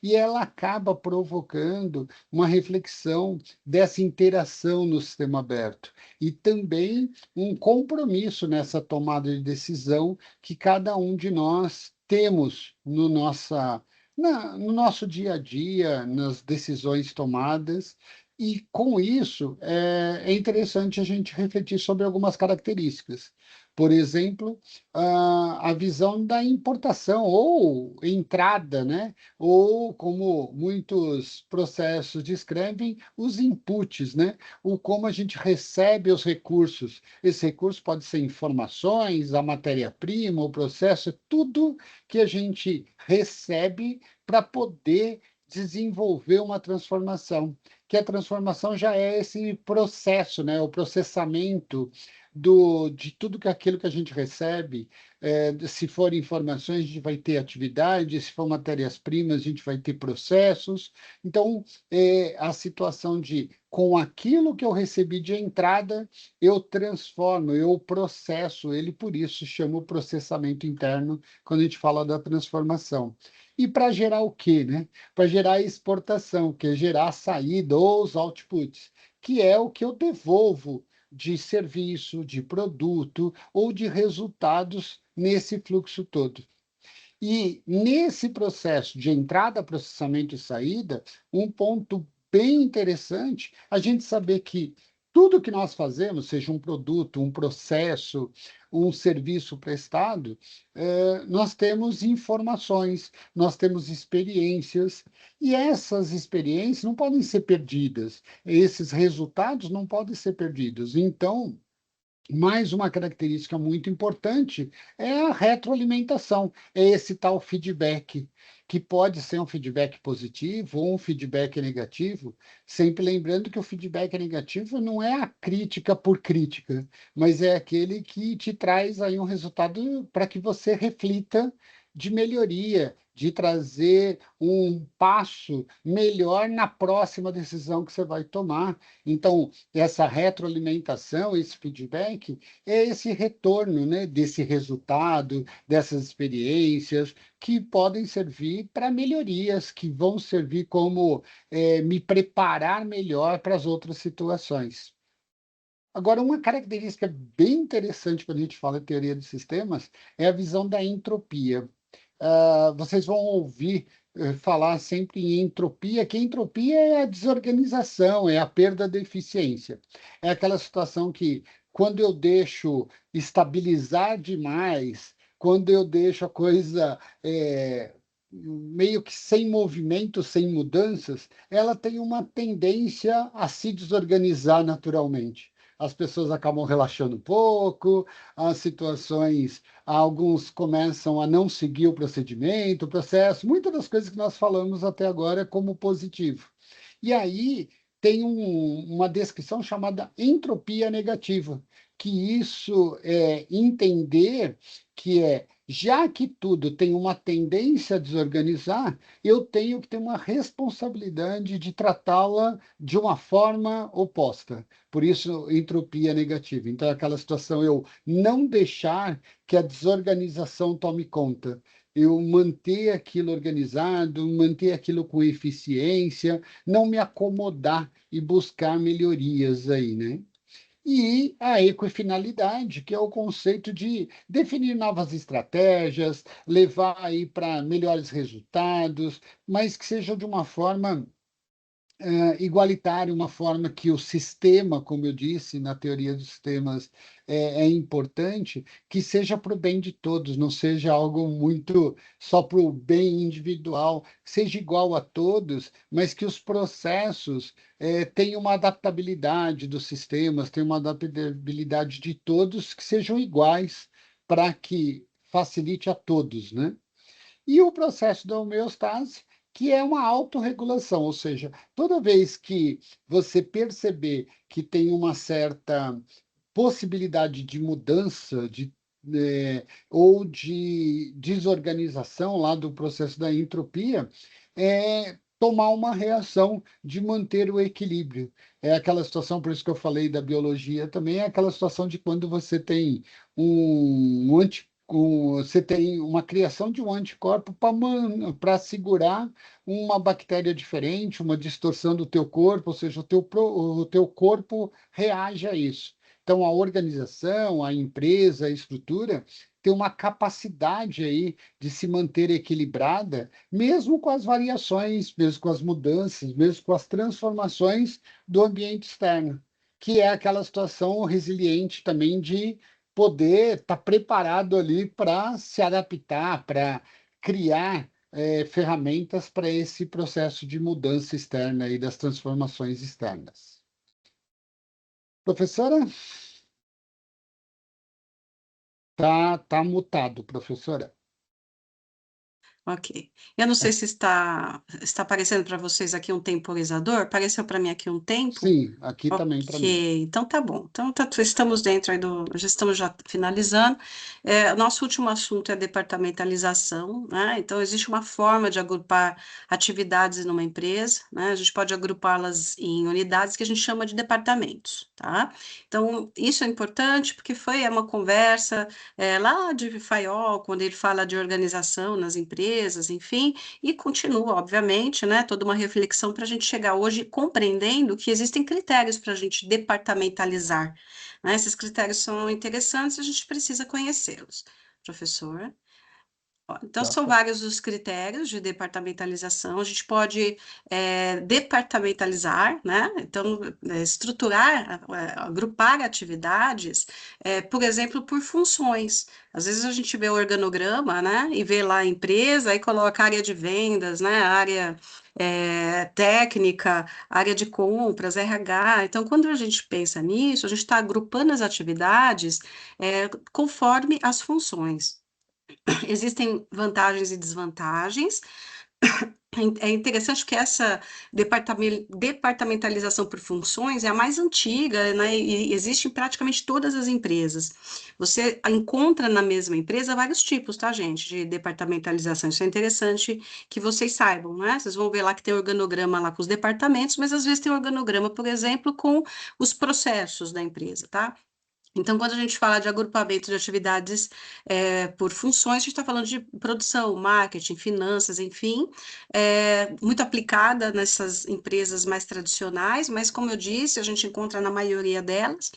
e ela acaba provocando uma reflexão dessa interação no sistema aberto, e também um compromisso nessa tomada de decisão que cada um de nós temos no nosso dia a dia, nas decisões tomadas, e com isso é interessante a gente refletir sobre algumas características. Por exemplo, a visão da importação ou entrada, né? Ou, como muitos processos descrevem, os inputs, né? O como a gente recebe os recursos. Esse recurso pode ser informações, a matéria-prima, o processo, tudo que a gente recebe para poder desenvolver uma transformação. que a transformação já é esse processo, né? O processamento de tudo aquilo que a gente recebe. Se for informações, a gente vai ter atividade, se for matérias-primas, a gente vai ter processos. Então, a situação de, com aquilo que eu recebi de entrada, eu transformo, eu processo ele, por isso chamo processamento interno, quando a gente fala da transformação. E para gerar o quê, né? Para gerar exportação, que é gerar a saída ou os outputs, que é o que eu devolvo de serviço, de produto ou de resultados nesse fluxo todo. E nesse processo de entrada, processamento e saída, um ponto bem interessante, a gente saber que tudo que nós fazemos, seja um produto, um processo, um serviço prestado, nós temos informações, nós temos experiências, e essas experiências não podem ser perdidas, esses resultados não podem ser perdidos. Então, mais uma característica muito importante é a retroalimentação, é esse tal feedback, que pode ser um feedback positivo ou um feedback negativo, sempre lembrando que o feedback negativo não é a crítica por crítica, mas é aquele que te traz aí um resultado para que você reflita de melhoria, de trazer um passo melhor na próxima decisão que você vai tomar. Então, essa retroalimentação, esse feedback, é esse retorno, né, desse resultado, dessas experiências, que podem servir para melhorias, que vão servir como me preparar melhor para as outras situações. Agora, uma característica bem interessante quando a gente fala de teoria de sistemas é a visão da entropia. Vocês vão ouvir falar sempre em entropia, que entropia é a desorganização, é a perda da eficiência. É aquela situação que, quando eu deixo estabilizar demais, quando eu deixo a coisa meio que sem movimento, sem mudanças, ela tem uma tendência a se desorganizar naturalmente. As pessoas acabam relaxando um pouco, as situações, alguns começam a não seguir o procedimento, o processo, muitas das coisas que nós falamos até agora como positivo. E aí tem uma descrição chamada entropia negativa, que isso é entender que já que tudo tem uma tendência a desorganizar, eu tenho que ter uma responsabilidade de tratá-la de uma forma oposta. Por isso, entropia negativa. Então, é aquela situação, eu não deixar que a desorganização tome conta. Eu manter aquilo organizado, manter aquilo com eficiência, não me acomodar e buscar melhorias aí, né? E a equifinalidade, que é o conceito de definir novas estratégias, levar aí para melhores resultados, mas que seja de uma forma igualitária, uma forma que o sistema, como eu disse, na teoria dos sistemas, é importante, que seja para o bem de todos, não seja algo muito só para o bem individual, seja igual a todos, mas que os processos tenham uma adaptabilidade dos sistemas, tenham uma adaptabilidade de todos que sejam iguais para que facilite a todos, né? E o processo da homeostase, que é uma autorregulação, ou seja, toda vez que você perceber que tem uma certa possibilidade de mudança, ou de desorganização lá do processo da entropia, tomar uma reação de manter o equilíbrio. É aquela situação, por isso que eu falei da biologia também, é aquela situação de quando você tem você tem uma criação de um anticorpo para segurar uma bactéria diferente, uma distorção do teu corpo, ou seja, o teu corpo reage a isso. Então, a organização, a empresa, a estrutura tem uma capacidade aí de se manter equilibrada, mesmo com as variações, mesmo com as mudanças, mesmo com as transformações do ambiente externo, que é aquela situação resiliente também de poder estar preparado ali para se adaptar, para criar ferramentas para esse processo de mudança externa e das transformações externas. Professora? Tá mutado, professora. Ok. Eu não sei se está aparecendo para vocês aqui um temporizador. Apareceu para mim aqui um tempo. Sim, aqui também para mim. Ok, então tá bom. Então estamos dentro aí já estamos já finalizando. O nosso último assunto é departamentalização, né? Então existe uma forma de agrupar atividades numa empresa, né? A gente pode agrupá-las em unidades que a gente chama de departamentos, tá? Então isso é importante porque é uma conversa lá de Fayol, quando ele fala de organização nas empresas, enfim, e continua, obviamente, né, toda uma reflexão para a gente chegar hoje compreendendo que existem critérios para a gente departamentalizar, né? Esses critérios são interessantes e a gente precisa conhecê-los. Professor? Então, Tá, são vários os critérios de departamentalização. A gente pode departamentalizar, né? Então, estruturar, agrupar atividades, por exemplo, por funções. Às vezes a gente vê o organograma, né? E vê lá a empresa, aí coloca área de vendas, né? Área técnica, área de compras, RH. Então, quando a gente pensa nisso, a gente está agrupando as atividades conforme as funções. Existem vantagens e desvantagens. É interessante que essa departamentalização por funções é a mais antiga, né? E existe em praticamente todas as empresas. Você encontra na mesma empresa vários tipos, tá, gente, de departamentalização. Isso é interessante que vocês saibam, né? Vocês vão ver lá que tem organograma lá com os departamentos, mas às vezes tem organograma, por exemplo, com os processos da empresa, tá? Então, quando a gente fala de agrupamento de atividades por funções, a gente está falando de produção, marketing, finanças, enfim, muito aplicada nessas empresas mais tradicionais, mas, como eu disse, a gente encontra na maioria delas.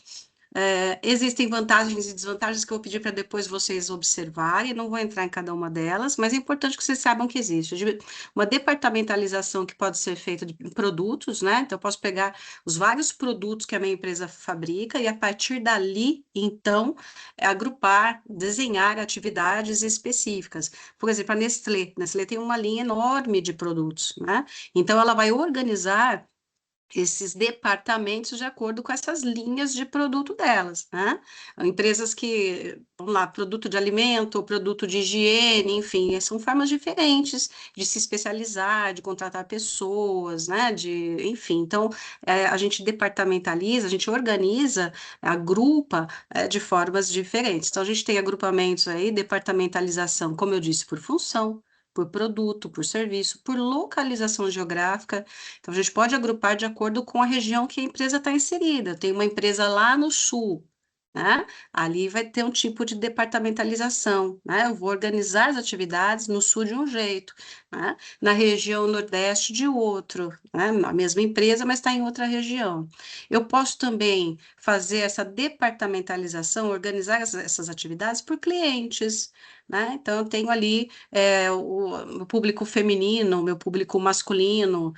Existem vantagens e desvantagens que eu vou pedir para depois vocês observarem, não vou entrar em cada uma delas, mas é importante que vocês saibam que existe uma departamentalização que pode ser feita de produtos, né? Então, eu posso pegar os vários produtos que a minha empresa fabrica e, a partir dali, então, agrupar, desenhar atividades específicas. Por exemplo, a Nestlé. A Nestlé tem uma linha enorme de produtos, né? Então, ela vai organizar esses departamentos de acordo com essas linhas de produto delas, né? Empresas que, vamos lá, produto de alimento, produto de higiene, enfim, são formas diferentes de se especializar, de contratar pessoas, né? Enfim, então, a gente departamentaliza, a gente organiza, agrupa, de formas diferentes. Então, a gente tem agrupamentos aí, departamentalização, como eu disse, por função, por produto, por serviço, por localização geográfica. Então, a gente pode agrupar de acordo com a região que a empresa está inserida. Tem uma empresa lá no sul, né? Ali vai ter um tipo de departamentalização, né? Eu vou organizar as atividades no sul de um jeito, né? Na região nordeste de outro, né? A mesma empresa, mas está em outra região. Eu posso também fazer essa departamentalização, organizar essas atividades por clientes, né? Então, eu tenho ali o público feminino, o meu público masculino,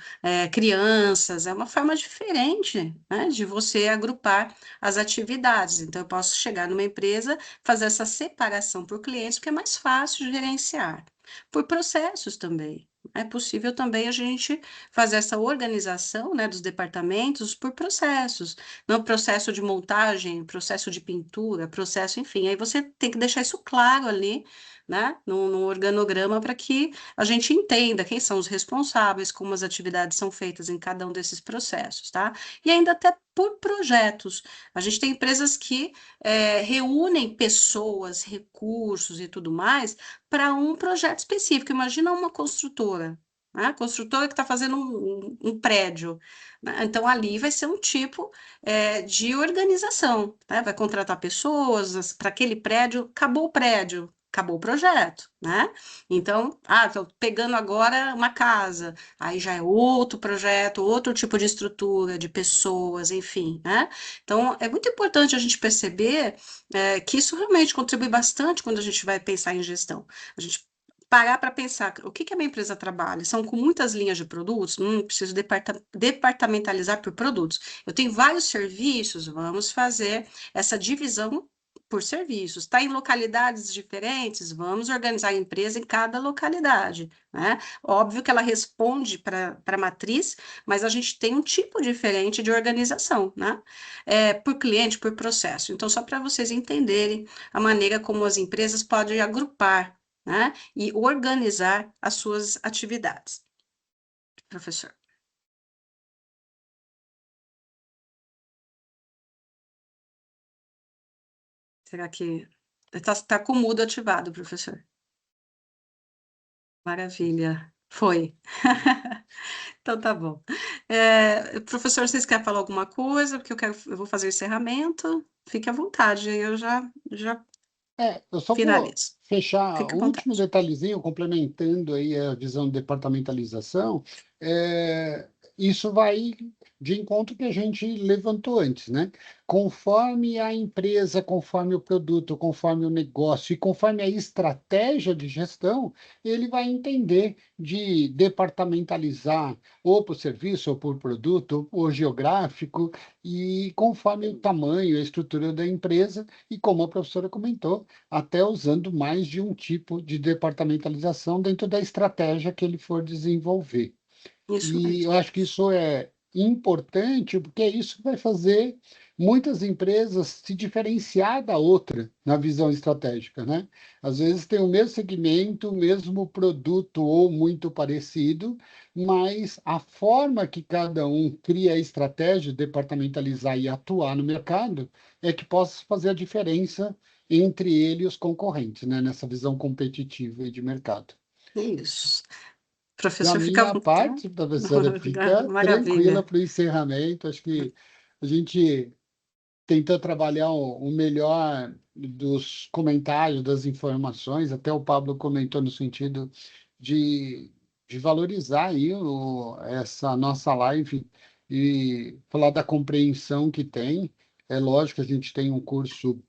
crianças, é uma forma diferente, né, de você agrupar as atividades. Então, eu posso chegar numa empresa, fazer essa separação por clientes, porque é mais fácil de gerenciar. Por processos também. É possível também a gente fazer essa organização, né, dos departamentos por processos. Não processo de montagem, processo de pintura, processo, enfim. Aí você tem que deixar isso claro ali, né, no organograma, para que a gente entenda quem são os responsáveis, como as atividades são feitas em cada um desses processos, tá? E ainda até por projetos. A gente tem empresas que reúnem pessoas, recursos e tudo mais para um projeto específico. Imagina uma construtora. Né? A construtora que está fazendo um prédio. Né? Então, ali vai ser um tipo de organização. Né? Vai contratar pessoas para aquele prédio. Acabou o prédio, acabou o projeto, né? Então, estou pegando agora uma casa, aí já é outro projeto, outro tipo de estrutura, de pessoas, enfim, né? Então, é muito importante a gente perceber que isso realmente contribui bastante quando a gente vai pensar em gestão. A gente parar para pensar, o que a minha empresa trabalha? São com muitas linhas de produtos? Preciso departamentalizar por produtos. Eu tenho vários serviços, vamos fazer essa divisão por serviços. Está em localidades diferentes? Vamos organizar a empresa em cada localidade, né? Óbvio que ela responde para a matriz, mas a gente tem um tipo diferente de organização, né? Por cliente, por processo. Então, só para vocês entenderem a maneira como as empresas podem agrupar né? E organizar as suas atividades. Professor. Será que tá com o mudo ativado, professor? Maravilha. Foi. Então tá bom. Professor, vocês querem falar alguma coisa? Porque eu vou fazer o encerramento. Fique à vontade, aí eu já Eu só vou finalizo. fechar Fique o à último vontade. detalhezinho, complementando aí a visão de departamentalização. Isso vai de encontro que a gente levantou antes, né? Conforme a empresa, conforme o produto, conforme o negócio e conforme a estratégia de gestão, ele vai entender de departamentalizar ou por serviço, ou por produto, ou geográfico, e conforme o tamanho, a estrutura da empresa, e como a professora comentou, até usando mais de um tipo de departamentalização dentro da estratégia que ele for desenvolver. Isso E mesmo. eu acho que isso é importante, porque é isso que vai fazer muitas empresas se diferenciar da outra na visão estratégica, né? Às vezes tem o mesmo segmento, o mesmo produto ou muito parecido, mas a forma que cada um cria a estratégia, departamentalizar e atuar no mercado é que possa fazer a diferença entre ele e os concorrentes, né? Nessa visão competitiva de mercado. Isso. Da Professor, fica à minha vontade. parte, professora, fica tranquila Maravilha. para o encerramento. Acho que a gente tentou trabalhar o melhor dos comentários, das informações. Até o Pablo comentou no sentido de, de valorizar aí essa nossa live e falar da compreensão que tem. É lógico que a gente tem um curso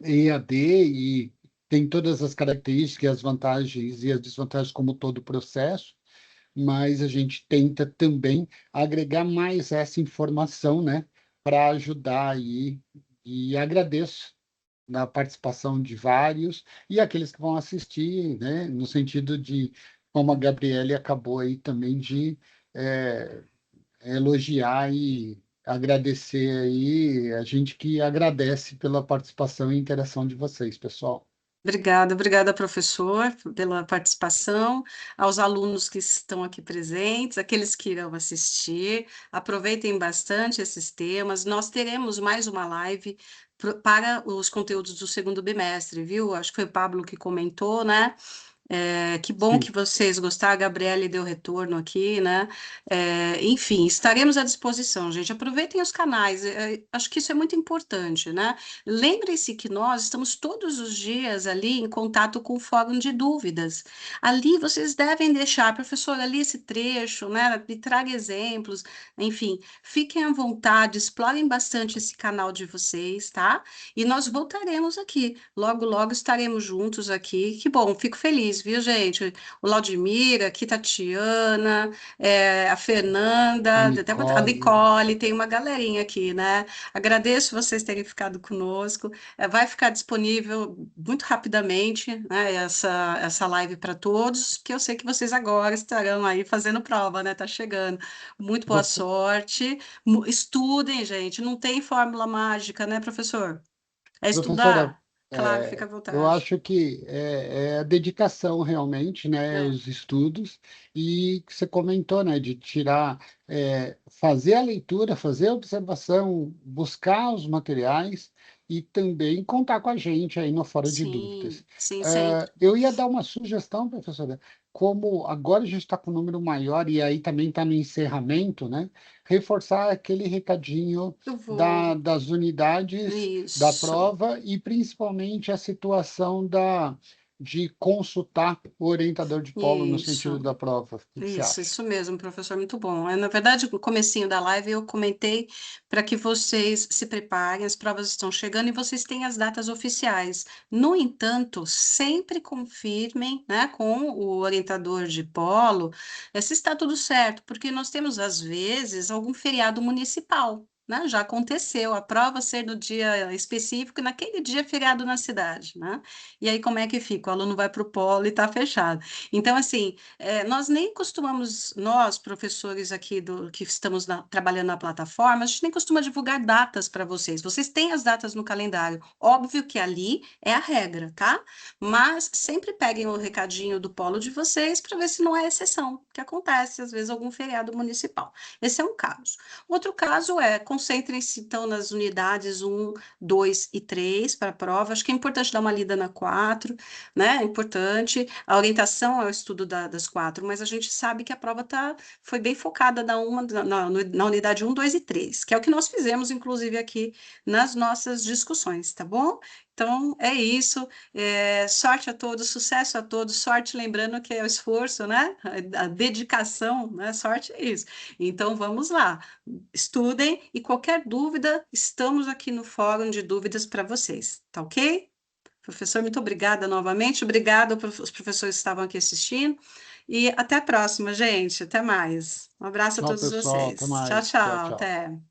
EAD e tem todas as características, as vantagens e as desvantagens, como todo processo, mas a gente tenta também agregar mais essa informação, né, para ajudar aí, e agradeço na participação de vários e aqueles que vão assistir, né, no sentido de, como a Gabriele acabou aí também de eh, elogiar e agradecer aí, a gente que agradece pela participação e interação de vocês, pessoal. Obrigada, professor, pela participação, aos alunos que estão aqui presentes, aqueles que irão assistir, aproveitem bastante esses temas. Nós teremos mais uma live para os conteúdos do segundo bimestre, viu? Acho que foi o Pablo que comentou, né? Que bom que Sim, vocês gostaram, a Gabriele deu retorno aqui, né? Enfim, estaremos à disposição, gente. Aproveitem os canais, acho que isso é muito importante, né? Lembrem-se que nós estamos todos os dias ali em contato com o fórum de dúvidas. Ali vocês devem deixar, professor, ali esse trecho, né? Me traga exemplos, enfim, fiquem à vontade, explorem bastante esse canal de vocês, tá? E nós voltaremos aqui. Logo, logo estaremos juntos aqui. Que bom, fico feliz, viu, gente? O Laudimir, aqui, Tatiana, a a Fernanda, até a Nicole, Nicole, tem uma galerinha aqui, né? Agradeço vocês terem ficado conosco. Vai ficar disponível muito rapidamente, né, essa live para todos, que eu sei que vocês agora estarão aí fazendo prova, né? Tá chegando. Muito boa você sorte. Estudem, gente. Não tem fórmula mágica, né, professor? É Professora, estudar? Claro, fica à eu vontade. acho que é a dedicação realmente, né, É, os estudos, e que você comentou, né, de tirar, fazer a leitura, fazer a observação, buscar os materiais e também contar com a gente aí no Fora de Dúvidas. sim, sim, sempre. Eu ia dar uma sugestão, professora, como agora a gente está com um número maior e aí também está no encerramento, né, reforçar aquele recadinho Eu vou. das unidades da Isso. prova e principalmente a situação de consultar o orientador de polo no sentido Isso. da prova. O que você acha? Isso mesmo, professor, muito bom. Na verdade, no comecinho da live eu comentei para que vocês se preparem, as provas estão chegando e vocês têm as datas oficiais. No entanto, sempre confirmem, né, com o orientador de polo, se está tudo certo, porque nós temos, às vezes, algum feriado municipal. né? Já aconteceu a prova ser no dia específico, e naquele dia é feriado na cidade, né? E aí como é que fica? O aluno vai para o polo e está fechado. Então, assim, nós nem costumamos, nós, professores aqui que estamos trabalhando na plataforma, a gente nem costuma divulgar datas para vocês. Vocês têm as datas no calendário. Óbvio que ali é a regra, tá? Mas sempre peguem o recadinho do polo de vocês para ver se não é exceção, que acontece, às vezes, algum feriado municipal. Esse é um caso. Outro caso é, concentrem-se, então, nas unidades 1, 2 e 3 para a prova. Acho que é importante dar uma lida na 4, né? É importante. A orientação é o estudo das 4, mas a gente sabe que a prova foi bem focada na unidade 1, 2 e 3, que é o que nós fizemos, inclusive, aqui nas nossas discussões, tá bom? Então, é isso. Sorte a todos, sucesso a todos. Sorte, lembrando que é o esforço, né? A dedicação, né? Sorte é isso. Então, vamos lá. Estudem e qualquer dúvida, estamos aqui no fórum de dúvidas para vocês, tá ok? Professor, muito obrigada novamente. Obrigada aos professores que estavam aqui assistindo. E até a próxima, gente. Até mais. Um abraço a Tchau, todos pessoal. Até vocês. Tchau, mais. Tchau, tchau. tchau. Até.